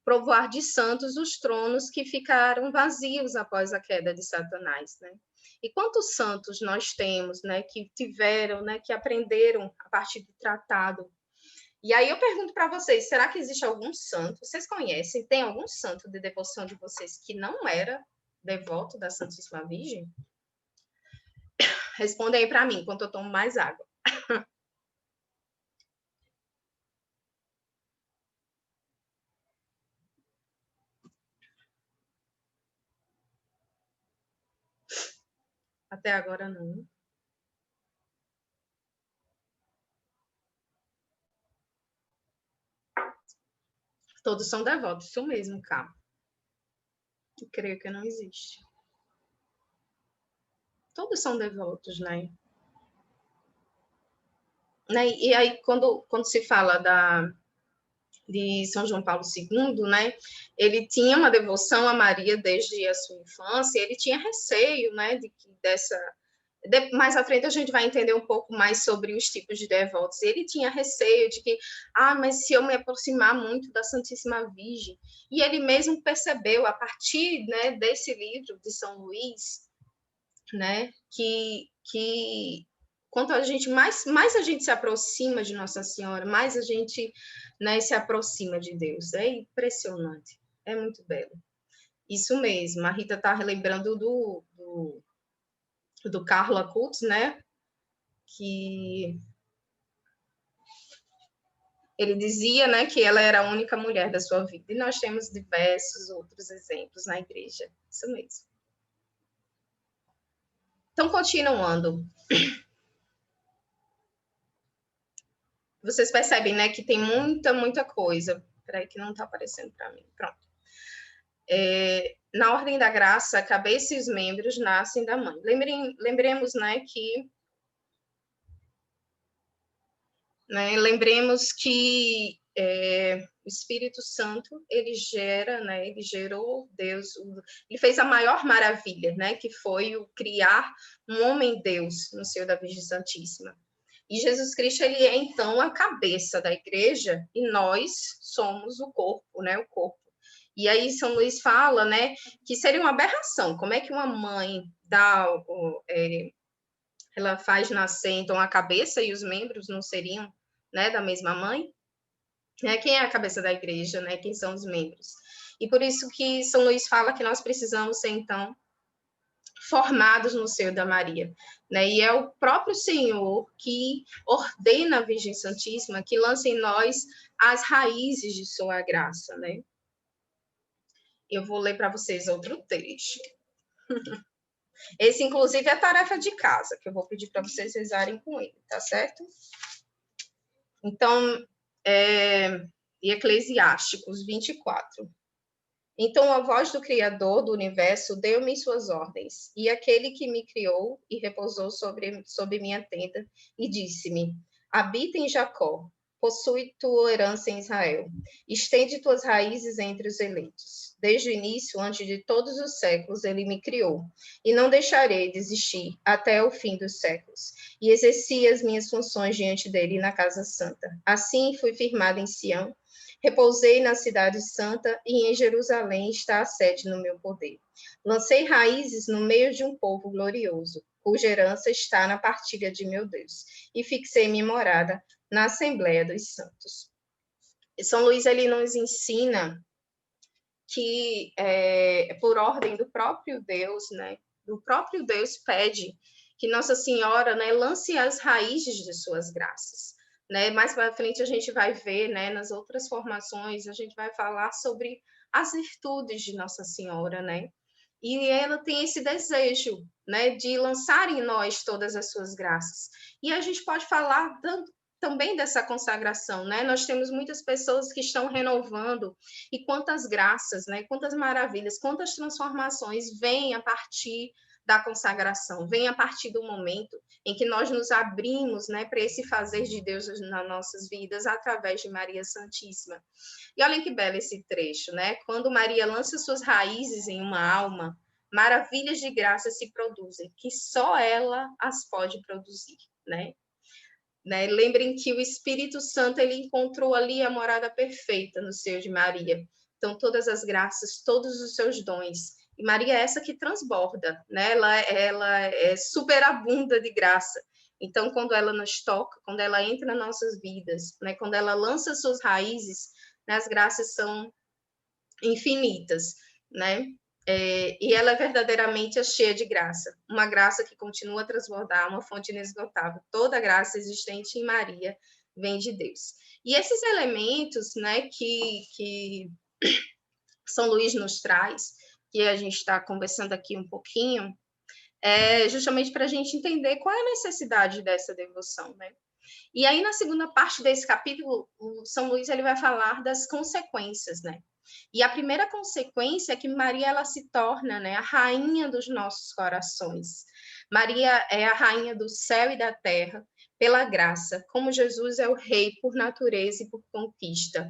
povoar de santos os tronos que ficaram vazios após a queda de Satanás, né? E quantos santos nós temos, né, que tiveram, né, que aprenderam a partir do tratado. E aí eu pergunto para vocês, será que existe algum santo? Vocês conhecem? Tem algum santo de devoção de vocês que não era devoto da Santíssima Virgem? Responda aí para mim, enquanto eu tomo mais água. Até agora não. Todos são devotos, isso mesmo, cara. Eu creio que não existe. Todos são devotos, né? E aí, quando se fala de São João Paulo II, né? Ele tinha uma devoção a Maria desde a sua infância, ele tinha receio, né? Mais à frente a gente vai entender um pouco mais sobre os tipos de devotos. Ele tinha receio de que, mas se eu me aproximar muito da Santíssima Virgem, e ele mesmo percebeu, a partir, né, desse livro de São Luís, né, que quanto a gente mais a gente se aproxima de Nossa Senhora, mais a gente, né, se aproxima de Deus. É impressionante, é muito belo. Isso mesmo, a Rita está relembrando do Carlo Acutis, né, que ele dizia, né, que ela era a única mulher da sua vida. E nós temos diversos outros exemplos na igreja, isso mesmo. Então, continuando. Vocês percebem, né, que tem muita coisa. Peraí, que não está aparecendo para mim. Pronto. Na ordem da graça, a cabeça e os membros nascem da mãe. Lembremos, né, que o Espírito Santo, ele gera, né, ele gerou Deus, ele fez a maior maravilha, né, que foi o criar um homem-Deus no seio da Virgem Santíssima. E Jesus Cristo, ele é, então, a cabeça da igreja, e nós somos o corpo, né, o corpo. E aí São Luís fala, né, que seria uma aberração. Como é que uma mãe ela faz nascer, então, a cabeça e os membros não seriam, né, da mesma mãe? Quem é a cabeça da igreja, né? Quem são os membros? E por isso que São Luís fala que nós precisamos ser, então, formados no seio da Maria, né? E é o próprio Senhor que ordena a Virgem Santíssima que lance em nós as raízes de sua graça, né? Eu vou ler para vocês outro trecho. Esse, inclusive, é tarefa de casa, que eu vou pedir para vocês rezarem com ele, tá certo? Então, Eclesiásticos 24. Então a voz do Criador do universo deu-me suas ordens, e aquele que me criou e repousou sobre minha tenda, e disse-me: habita em Jacó, possui tua herança em Israel, estende tuas raízes entre os eleitos. Desde o início, antes de todos os séculos, ele me criou, e não deixarei de existir até o fim dos séculos. E exerci as minhas funções diante dele na casa santa. Assim fui firmada em Sião, repousei na cidade santa, e em Jerusalém está a sede no meu poder. Lancei raízes no meio de um povo glorioso, cuja herança está na partilha de meu Deus, e fixei minha morada na Assembleia dos Santos. E São Luís, ele nos ensina que, por ordem do próprio Deus, né, do próprio Deus pede que Nossa Senhora, né, lance as raízes de suas graças. Né? Mais para frente a gente vai ver, né, nas outras formações, a gente vai falar sobre as virtudes de Nossa Senhora, né? E ela tem esse desejo, né, de lançar em nós todas as suas graças. E a gente pode falar também dessa consagração, né? Nós temos muitas pessoas que estão renovando, e quantas graças, né? Quantas maravilhas, quantas transformações vêm a partir da consagração, vem a partir do momento em que nós nos abrimos, né, para esse fazer de Deus nas nossas vidas através de Maria Santíssima. E olhem que belo esse trecho, né? Quando Maria lança suas raízes em uma alma, maravilhas de graça se produzem, que só ela as pode produzir, né? Lembrem que o Espírito Santo, ele encontrou ali a morada perfeita no seio de Maria. Então, todas as graças, todos os seus dons. E Maria é essa que transborda, né? Ela é superabunda de graça. Então, quando ela nos toca, quando ela entra nas nossas vidas, né? Quando ela lança suas raízes, né? As graças são infinitas, né? E ela é verdadeiramente cheia de graça, uma graça que continua a transbordar, uma fonte inesgotável. Toda graça existente em Maria vem de Deus. E esses elementos, né, que São Luís nos traz, que a gente está conversando aqui um pouquinho, é justamente para a gente entender qual é a necessidade dessa devoção, né? E aí, na segunda parte desse capítulo, o São Luís ele vai falar das consequências, né? E a primeira consequência é que Maria, ela se torna, né, a rainha dos nossos corações. Maria é a rainha do céu e da terra pela graça, como Jesus é o rei por natureza e por conquista,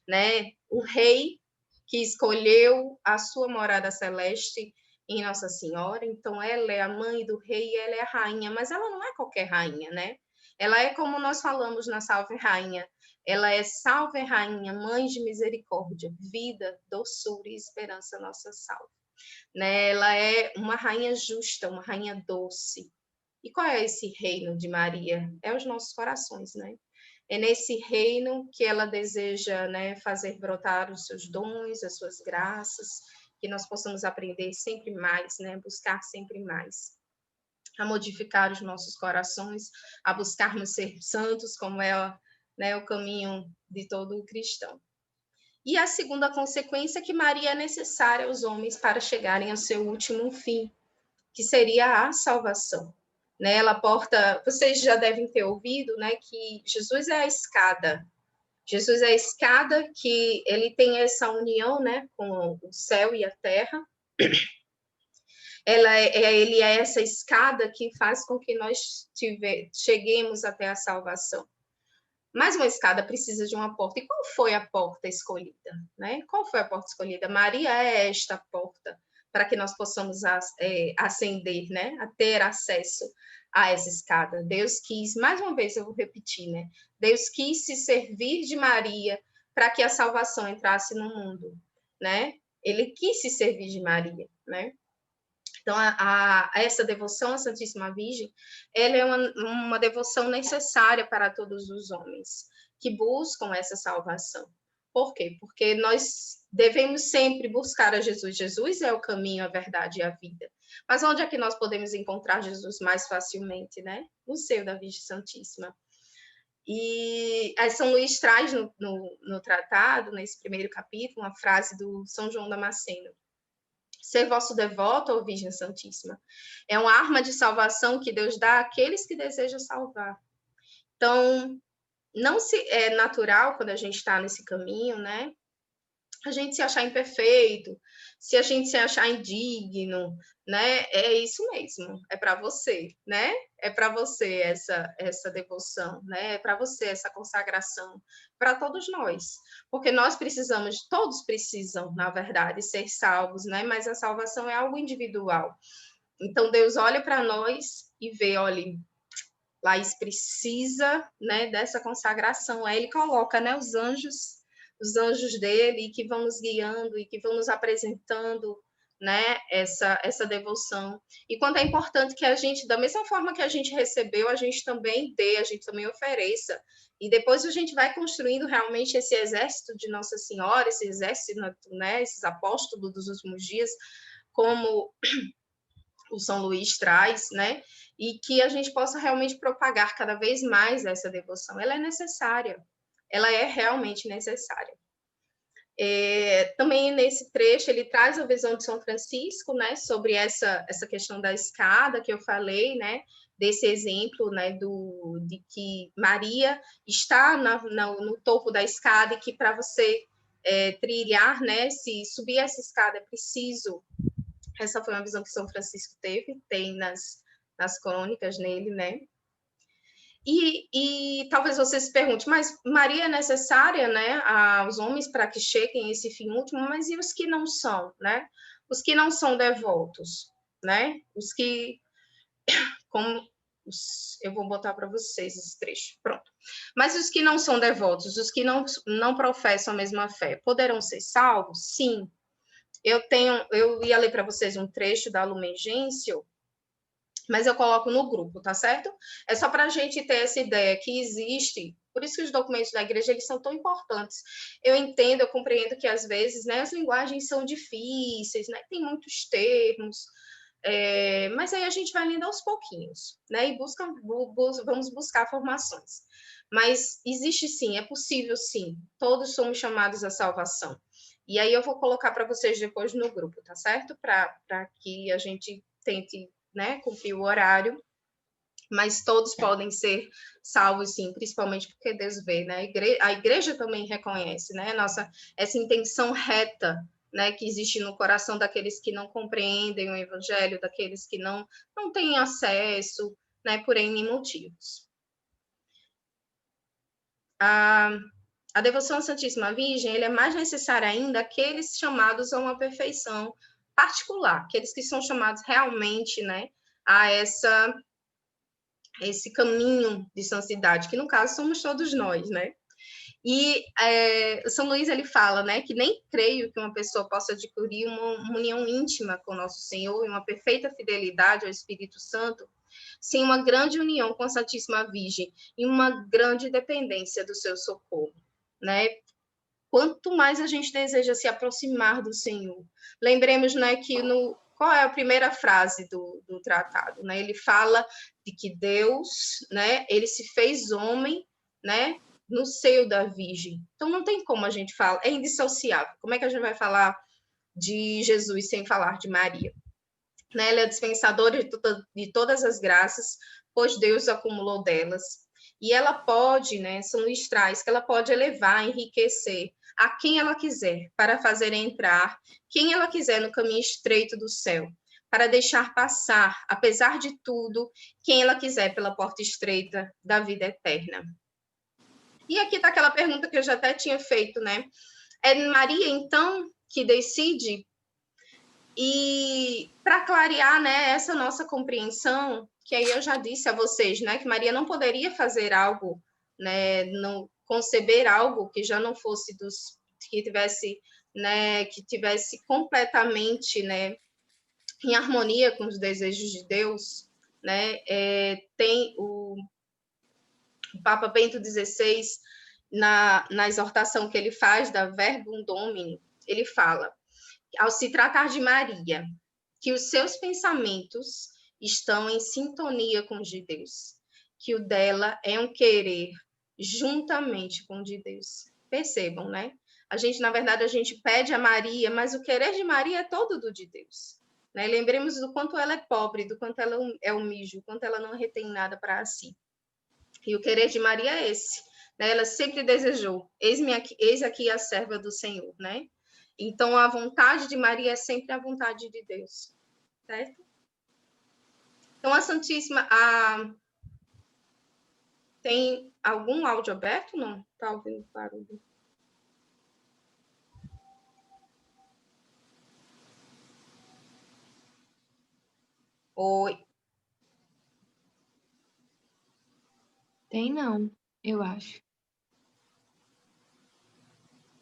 né? O rei que escolheu a sua morada celeste em Nossa Senhora, então ela é a mãe do rei, ela é a rainha, mas ela não é qualquer rainha, né? Ela é como nós falamos na Salve Rainha, ela é Salve Rainha, Mãe de Misericórdia, vida, doçura e esperança nossa salve. Né? Ela é uma rainha justa, uma rainha doce. E qual é esse reino de Maria? É os nossos corações, né? É nesse reino que ela deseja, né, fazer brotar os seus dons, as suas graças, que nós possamos aprender sempre mais, né, buscar sempre mais, a modificar os nossos corações, a buscarmos ser santos, como é, né, o caminho de todo cristão. E a segunda consequência é que Maria é necessária aos homens para chegarem ao seu último fim, que seria a salvação. Né? Ela porta, vocês já devem ter ouvido, né, que Jesus é a escada. Jesus é a escada que ele tem essa união, né, com o céu e a terra. Ele é essa escada que faz com que nós cheguemos até a salvação. Mas uma escada precisa de uma porta. E qual foi a porta escolhida, né? Qual foi a porta escolhida? Maria é esta porta para que nós possamos ascender, né? A ter acesso a essa escada. Deus quis, mais uma vez eu vou repetir, né? Deus quis se servir de Maria para que a salvação entrasse no mundo, né? Ele quis se servir de Maria, né? Então, essa devoção à Santíssima Virgem, ela é uma devoção necessária para todos os homens que buscam essa salvação. Por quê? Porque nós devemos sempre buscar a Jesus. Jesus é o caminho, a verdade e a vida. Mas onde é que nós podemos encontrar Jesus mais facilmente, né? No seio da Virgem Santíssima. E São Luís traz no tratado, nesse primeiro capítulo, uma frase do São João Damasceno. Ser vosso devoto, ó Virgem Santíssima, é uma arma de salvação que Deus dá àqueles que desejam salvar. Então, não é natural, quando a gente está nesse caminho, né? A gente se achar imperfeito, se a gente se achar indigno, né? É isso mesmo, é para você, né? É para você essa devoção, né? É para você essa consagração, para todos nós, porque nós precisamos, todos precisam, na verdade, ser salvos, né? Mas a salvação é algo individual. Então Deus olha para nós e vê, olha, Laís precisa, né, dessa consagração. Aí ele coloca, né, os anjos dele, que vão nos guiando e que vão nos apresentando, né, essa devoção. E quanto é importante que a gente, da mesma forma que a gente recebeu, a gente também dê, a gente também ofereça. E depois a gente vai construindo realmente esse exército de Nossa Senhora, esse exército, né, esses apóstolos dos últimos dias, como o São Luís traz, né? E que a gente possa realmente propagar cada vez mais essa devoção. Ela é necessária, ela é realmente necessária. Também nesse trecho ele traz a visão de São Francisco, né? Sobre essa questão da escada que eu falei, né? Desse exemplo, né? De que Maria está no topo da escada e que para você trilhar, né? Se subir essa escada é preciso. Essa foi uma visão que São Francisco tem nas crônicas nele, né? E talvez você se pergunte, mas Maria é necessária, né, aos homens para que cheguem a esse fim último, mas e os que não são, né? Os que não são devotos, né? Os que, eu vou botar para vocês esse trecho, pronto. Mas os que não são devotos, os que não professam a mesma fé, poderão ser salvos? Sim. Eu ia ler para vocês um trecho da Lumen Gentium, mas eu coloco no grupo, tá certo? É só para a gente ter essa ideia que existe, por isso que os documentos da igreja, eles são tão importantes. Eu entendo, eu compreendo que às vezes, né, as linguagens são difíceis, né, tem muitos termos, mas aí a gente vai lendo aos pouquinhos, né, e vamos buscar formações. Mas existe sim, é possível sim, todos somos chamados à salvação. E aí eu vou colocar para vocês depois no grupo, tá certo? Para que a gente tente, né, cumprir o horário, mas todos podem ser salvos, sim, principalmente porque Deus vê, né? A igreja também reconhece, né? Essa intenção reta, né, que existe no coração daqueles que não compreendem o evangelho, daqueles que não têm acesso, né, por N motivos. A devoção à Santíssima Virgem, ele é mais necessária ainda aqueles chamados a uma perfeição particular, aqueles que são chamados realmente, né, a esse caminho de santidade, que no caso somos todos nós, né? E São Luís, ele fala, né, que nem creio que uma pessoa possa adquirir uma união íntima com Nosso Senhor e uma perfeita fidelidade ao Espírito Santo sem uma grande união com a Santíssima Virgem e uma grande dependência do seu socorro, né? Quanto mais a gente deseja se aproximar do Senhor. Lembremos, né, que qual é a primeira frase do tratado, né? Ele fala de que Deus, né, ele se fez homem, né, no seio da Virgem. Então não tem como a gente falar, é indissociável. Como é que a gente vai falar de Jesus sem falar de Maria? Né? Ela é dispensadora de todas as graças, pois Deus acumulou delas. E ela pode, né, São Luís traz, que ela pode elevar, enriquecer a quem ela quiser, para fazer entrar quem ela quiser no caminho estreito do céu, para deixar passar, apesar de tudo, quem ela quiser pela porta estreita da vida eterna. E aqui está aquela pergunta que eu já até tinha feito, né? É Maria, então, que decide? E para clarear, né, essa nossa compreensão, que aí eu já disse a vocês, né, que Maria não poderia fazer algo, né, não conceber algo que já não fosse dos que tivesse completamente, né, em harmonia com os desejos de Deus, né? Tem o Papa Bento XVI na exortação que ele faz da Verbum Domini, ele fala: ao se tratar de Maria, que os seus pensamentos estão em sintonia com os de Deus, que o dela é um querer juntamente com o de Deus. Percebam, né? Na verdade, a gente pede a Maria, mas o querer de Maria é todo do de Deus. Né? Lembremos do quanto ela é pobre, do quanto ela é humilde, do quanto ela não retém nada para si. E o querer de Maria é esse. Né? Ela sempre desejou, eis aqui a serva do Senhor, né? Então, a vontade de Maria é sempre a vontade de Deus, certo? Então, a Santíssima... Tem algum áudio aberto? Não? Está ouvindo barulho? Oi. Tem não, eu acho.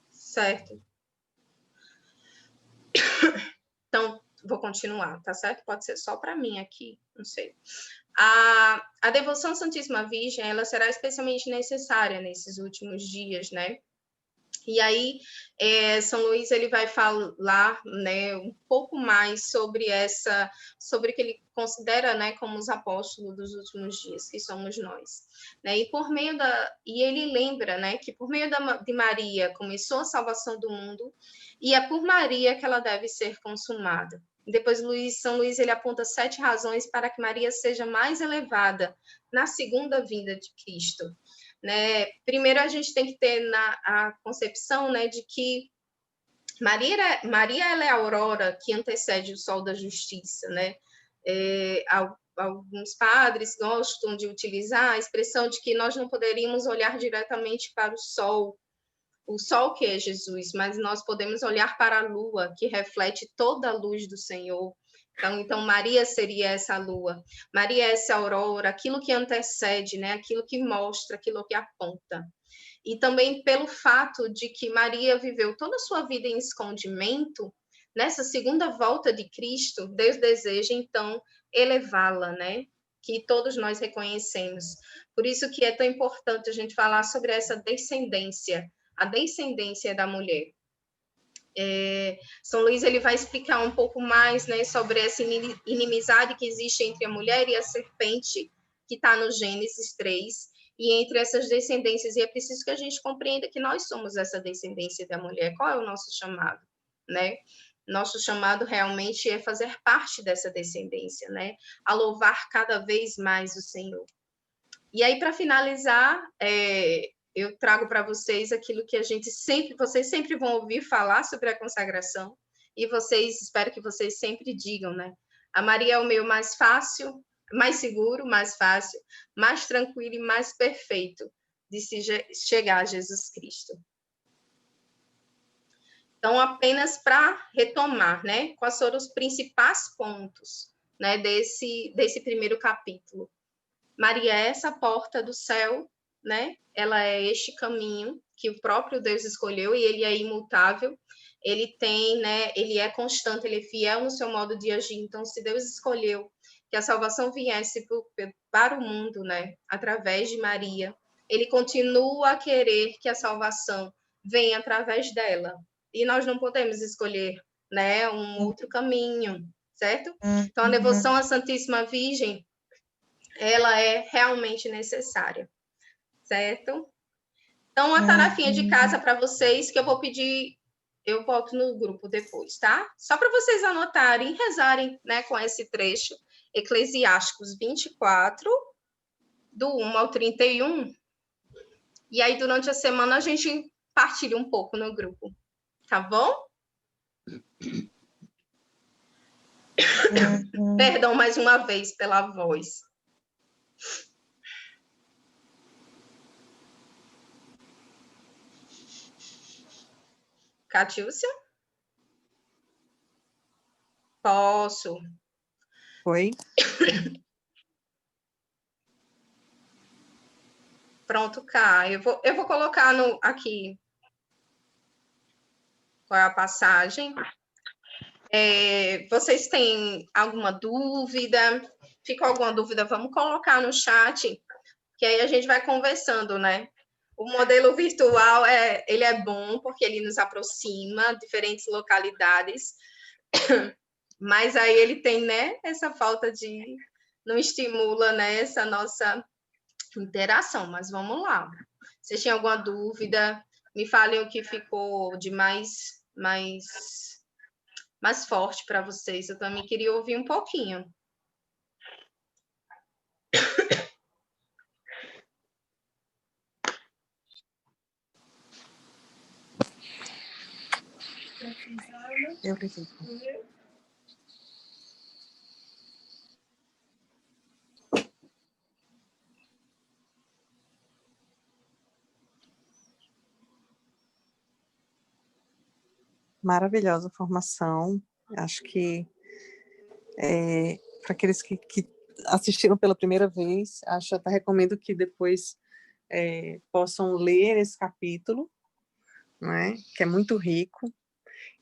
Certo. Então, vou continuar, tá certo? Pode ser só para mim aqui, não sei. A devoção à Santíssima Virgem, ela será especialmente necessária nesses últimos dias, né? E aí, São Luís ele vai falar, né, um pouco mais sobre o que ele considera, né, como os apóstolos dos últimos dias, que somos nós, né? E ele lembra, né, que por meio de Maria começou a salvação do mundo e é por Maria que ela deve ser consumada. Depois São Luís ele aponta 7 razões para que Maria seja mais elevada na segunda vinda de Cristo. Né? Primeiro, a gente tem que ter a concepção, né, de que Maria ela é a aurora que antecede o sol da justiça. Né? Alguns padres gostam de utilizar a expressão de que nós não poderíamos olhar diretamente para o sol que é Jesus, mas nós podemos olhar para a lua, que reflete toda a luz do Senhor. Então, Maria seria essa lua, Maria é essa aurora, aquilo que antecede, né? Aquilo que mostra, aquilo que aponta. E também pelo fato de que Maria viveu toda a sua vida em escondimento, nessa segunda volta de Cristo, Deus deseja, então, elevá-la, né? Que todos nós reconhecemos. Por isso que é tão importante a gente falar sobre essa descendência, a descendência da mulher. São Luís ele vai explicar um pouco mais, né, sobre essa inimizade que existe entre a mulher e a serpente, que está no Gênesis 3, e entre essas descendências, e é preciso que a gente compreenda que nós somos essa descendência da mulher. Qual é o nosso chamado? Né? Nosso chamado realmente é fazer parte dessa descendência, né? A louvar cada vez mais o Senhor. E aí, para finalizar, eu trago para vocês aquilo que vocês sempre vão ouvir falar sobre a consagração, e espero que vocês sempre digam, né? A Maria é o meio mais fácil, mais seguro, mais fácil, mais tranquilo e mais perfeito de se chegar a Jesus Cristo. Então, apenas para retomar, né? Quais foram os principais pontos, né, desse primeiro capítulo? Maria é essa porta do céu, né? Ela é este caminho que o próprio Deus escolheu e ele é imutável. Ele tem, né? Ele é constante, ele é fiel no seu modo de agir. Então, se Deus escolheu que a salvação viesse para o mundo, né? Através de Maria, ele continua a querer que a salvação venha através dela. E nós não podemos escolher, né? Um outro caminho, certo? Então, a devoção à Santíssima Virgem ela é realmente necessária, certo? Então, a tarefinha de casa para vocês, que eu vou pedir, eu volto no grupo depois, tá? Só para vocês anotarem, rezarem, né, com esse trecho, Eclesiásticos 24, do 1 ao 31, e aí durante a semana a gente partilha um pouco no grupo, tá bom? Perdão mais uma vez pela voz. Catiúcia? Posso. Foi? Pronto, Cá. Eu vou colocar aqui qual é a passagem. Vocês têm alguma dúvida? Ficou alguma dúvida? Vamos colocar no chat, que aí a gente vai conversando, né? O modelo virtual, ele é bom, porque ele nos aproxima de diferentes localidades, mas aí ele tem, né, essa falta de... não estimula, né, essa nossa interação, mas vamos lá. Vocês tinham alguma dúvida? Me falem o que ficou de mais forte para vocês. Eu também queria ouvir um pouquinho. Eu preciso. Maravilhosa formação. Acho que para aqueles que assistiram pela primeira vez, até recomendo que depois possam ler esse capítulo, né, que é muito rico,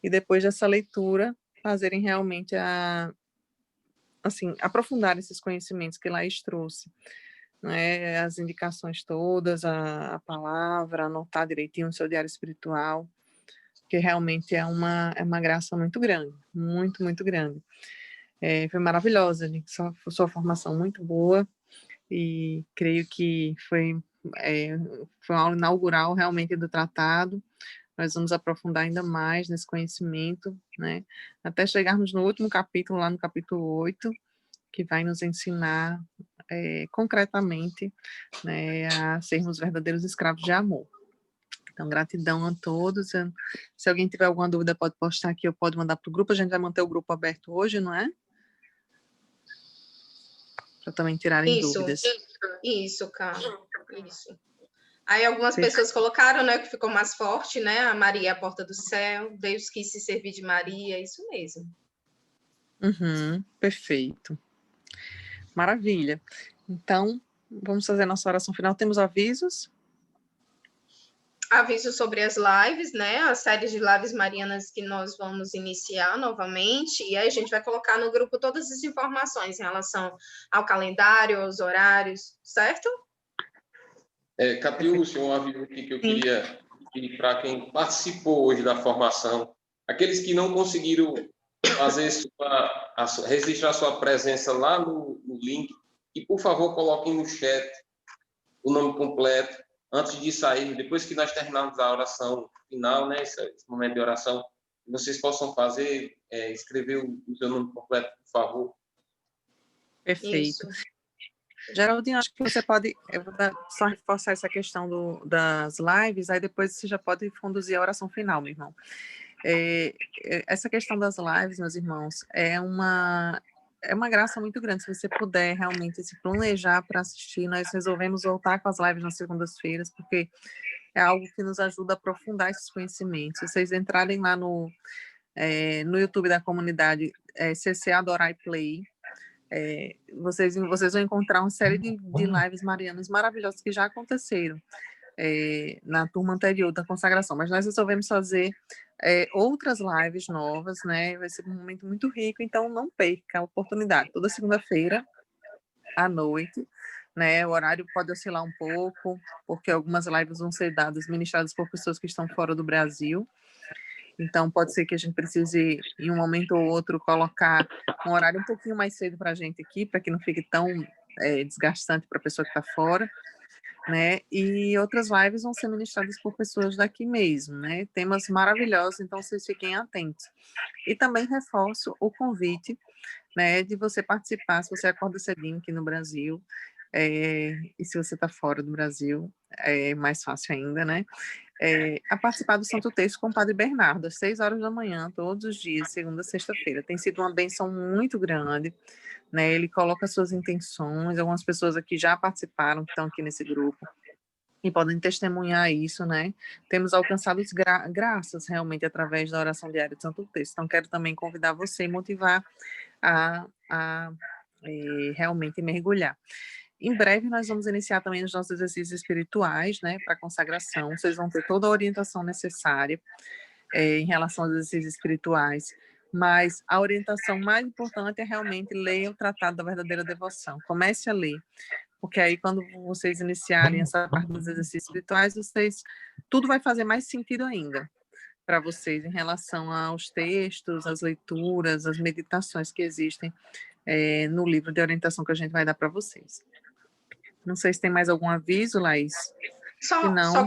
e depois dessa leitura fazerem realmente aprofundar esses conhecimentos que Laís trouxe, né, as indicações todas, a palavra, anotar direitinho no seu diário espiritual, que realmente é uma graça muito grande, muito, muito grande. Foi maravilhosa, gente, sua formação muito boa, e creio que foi uma aula inaugural realmente do tratado. Nós vamos aprofundar ainda mais nesse conhecimento, né, até chegarmos no último capítulo, lá no capítulo 8, que vai nos ensinar concretamente, né, a sermos verdadeiros escravos de amor. Então, gratidão a todos. Se alguém tiver alguma dúvida, pode postar aqui, ou pode mandar para o grupo. A gente vai manter o grupo aberto hoje, não é? Para também tirarem dúvidas. Isso, cara. Isso. Aí algumas pessoas colocaram, né, que ficou mais forte, né? A Maria é a porta do céu, Deus quis se servir de Maria, isso mesmo. Perfeito. Maravilha. Então, vamos fazer a nossa oração final. Temos avisos? Aviso sobre as lives, né? A série de lives marianas que nós vamos iniciar novamente. E aí a gente vai colocar no grupo todas as informações em relação ao calendário, aos horários, certo? Catiúcia, um aviso aqui que eu queria pedir para quem participou hoje da formação, aqueles que não conseguiram fazer registrar sua presença lá no link, e por favor coloquem no chat o nome completo antes de sair, depois que nós terminarmos a oração final, né, esse momento de oração, vocês possam escrever o seu nome completo, por favor. Perfeito. Isso. Geraldinho, acho que você pode, eu vou só reforçar essa questão das lives, aí depois você já pode conduzir a oração final, meu irmão. Essa questão das lives, meus irmãos, é uma graça muito grande. Se você puder realmente se planejar para assistir, nós resolvemos voltar com as lives nas segundas-feiras, porque é algo que nos ajuda a aprofundar esses conhecimentos. Se vocês entrarem lá no YouTube da comunidade CC Adorar e Play, vocês vão encontrar uma série de lives marianas maravilhosas que já aconteceram na turma anterior da consagração, mas nós resolvemos fazer outras lives novas, né? Vai ser um momento muito rico, então não perca a oportunidade. Toda segunda-feira à noite, né? O horário pode oscilar um pouco, porque algumas lives vão ser ministradas por pessoas que estão fora do Brasil. Então, pode ser que a gente precise, em um momento ou outro, colocar um horário um pouquinho mais cedo para a gente aqui, para que não fique tão desgastante para a pessoa que está fora, né? E outras lives vão ser ministradas por pessoas daqui mesmo, né? Temas maravilhosos, então vocês fiquem atentos. E também reforço o convite, né, de você participar, se você acorda cedinho aqui no Brasil, e se você está fora do Brasil, é mais fácil ainda, né? A participar do Santo Texto com o Padre Bernardo, às 6 horas da manhã, todos os dias, segunda a sexta-feira. Tem sido uma bênção muito grande, né? Ele coloca suas intenções, algumas pessoas aqui já participaram, que estão aqui nesse grupo, e podem testemunhar isso, né? Temos alcançado graças realmente através da oração diária de Santo Texto. Então, quero também convidar você e motivar a realmente mergulhar. Em breve, nós vamos iniciar também os nossos exercícios espirituais, né, para consagração. Vocês vão ter toda a orientação necessária em relação aos exercícios espirituais, mas a orientação mais importante é realmente ler o Tratado da Verdadeira Devoção. Comece a ler, porque aí quando vocês iniciarem essa parte dos exercícios espirituais, tudo vai fazer mais sentido ainda para vocês em relação aos textos, às leituras, às meditações que existem no livro de orientação que a gente vai dar para vocês. Não sei se tem mais algum aviso, Laís. Só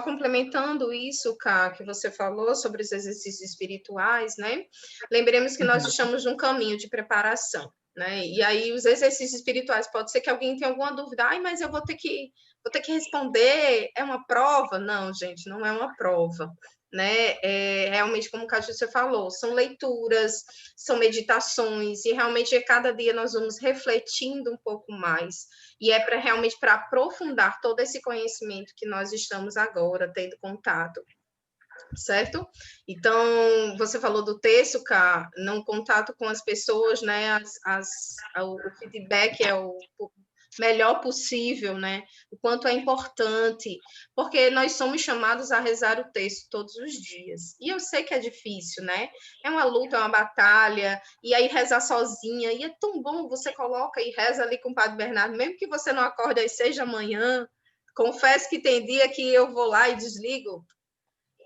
complementando isso, Ká, que você falou sobre os exercícios espirituais, né? Lembremos que nós estamos num caminho de preparação, né? E aí os exercícios espirituais, pode ser que alguém tenha alguma dúvida, mas eu vou ter que responder, é uma prova? Não, gente, não é uma prova, né? Realmente, como o Cássio você falou, são leituras, são meditações, e realmente a cada dia nós vamos refletindo um pouco mais, e é realmente para aprofundar todo esse conhecimento que nós estamos agora tendo contato, certo? Então, você falou do texto, Cá, no contato com as pessoas, né? O feedback é o melhor possível, né? O quanto é importante, porque nós somos chamados a rezar o texto todos os dias. E eu sei que é difícil, né? É uma luta, é uma batalha, e aí rezar sozinha, e é tão bom, você coloca e reza ali com o Padre Bernardo, mesmo que você não acorde às 6 da manhã. Confesso que tem dia que eu vou lá e desligo,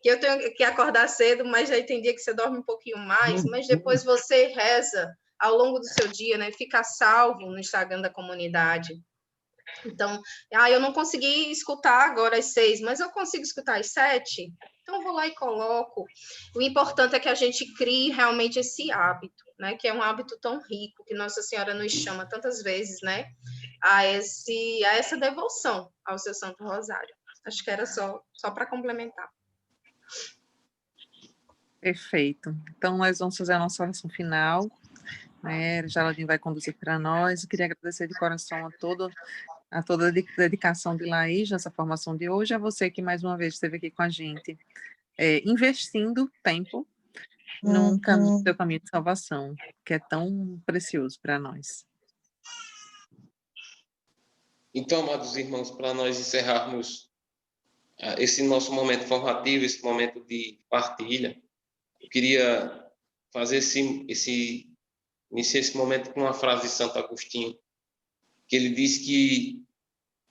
que eu tenho que acordar cedo, mas aí tem dia que você dorme um pouquinho mais, mas depois você reza ao longo do seu dia, né? Fica salvo no Instagram da comunidade. Então, eu não consegui escutar agora às 6, mas eu consigo escutar às 7, então eu vou lá e coloco. O importante é que a gente crie realmente esse hábito, né? Que é um hábito tão rico, que Nossa Senhora nos chama tantas vezes, né? A essa devoção ao seu Santo Rosário. Acho que era só para complementar. Perfeito. Então, nós vamos fazer a nossa oração final, né? Geraldine vai conduzir para nós. Eu queria agradecer de coração a toda a dedicação de Laís nessa formação de hoje, a você que mais uma vez esteve aqui com a gente, investindo tempo no seu caminho de salvação, que é tão precioso para nós. Então, amados irmãos, para nós encerrarmos esse nosso momento formativo, esse momento de partilha, eu queria fazer iniciar esse momento com uma frase de Santo Agostinho, que ele diz que,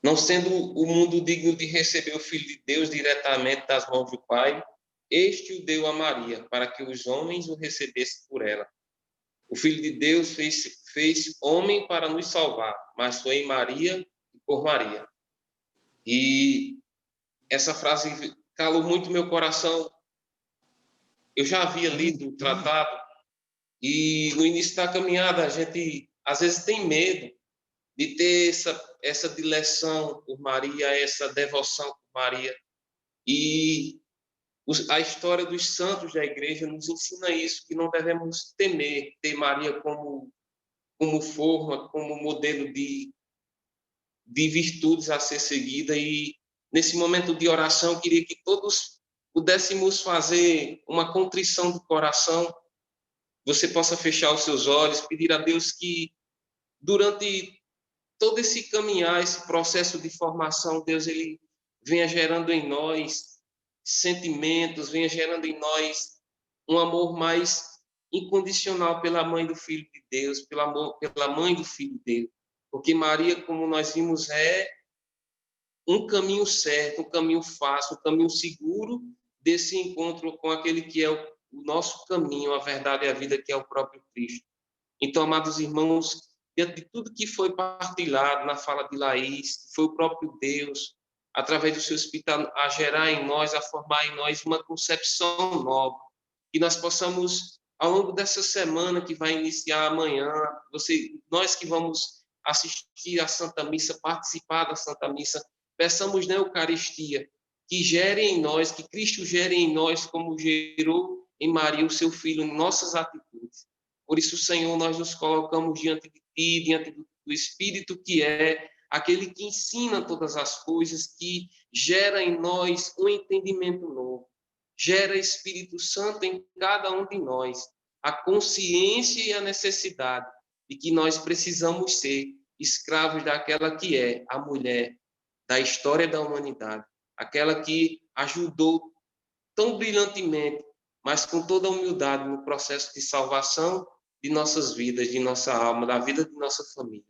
não sendo o mundo digno de receber o Filho de Deus diretamente das mãos do Pai, este o deu a Maria, para que os homens o recebessem por ela. O Filho de Deus fez homem para nos salvar, mas foi em Maria e por Maria. E essa frase calou muito meu coração. Eu já havia lido o tratado, e no início da caminhada a gente às vezes tem medo de ter essa dileção por Maria, essa devoção por Maria. E a história dos santos da igreja nos ensina isso, que não devemos temer ter Maria como forma, como modelo de virtudes a ser seguida. E nesse momento de oração, eu queria que todos pudéssemos fazer uma contrição do coração. Você possa fechar os seus olhos, pedir a Deus que durante todo esse caminhar, esse processo de formação, Deus ele venha gerando em nós sentimentos, venha gerando em nós um amor mais incondicional pela mãe do Filho de Deus, pela mãe do Filho de Deus. Porque Maria, como nós vimos, é um caminho certo, um caminho fácil, um caminho seguro desse encontro com aquele que é o nosso caminho, a verdade e a vida, que é o próprio Cristo. Então, amados irmãos, diante de tudo que foi partilhado na fala de Laís, que foi o próprio Deus, através do seu Espírito, a gerar em nós, a formar em nós uma concepção nova, que nós possamos, ao longo dessa semana que vai iniciar amanhã, nós que vamos assistir à Santa Missa, participar da Santa Missa, peçamos na Eucaristia que gere em nós, que Cristo gere em nós como gerou em Maria, o seu Filho, em nossas atitudes. Por isso, Senhor, nós nos colocamos diante de Ti, diante do Espírito que é aquele que ensina todas as coisas, que gera em nós um entendimento novo, gera Espírito Santo em cada um de nós, a consciência e a necessidade de que nós precisamos ser escravos daquela que é a mulher da história da humanidade, aquela que ajudou tão brilhantemente, mas com toda a humildade no processo de salvação de nossas vidas, de nossa alma, da vida de nossa família.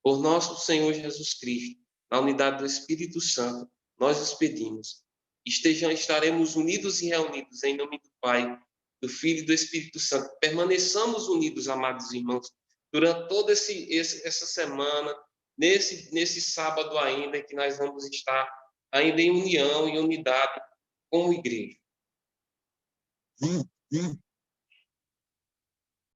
Por nosso Senhor Jesus Cristo, na unidade do Espírito Santo, nós os pedimos. Estaremos unidos e reunidos em nome do Pai, do Filho e do Espírito Santo. Permaneçamos unidos, amados irmãos, durante toda essa semana, nesse sábado ainda, que nós vamos estar ainda em união e unidade como igreja.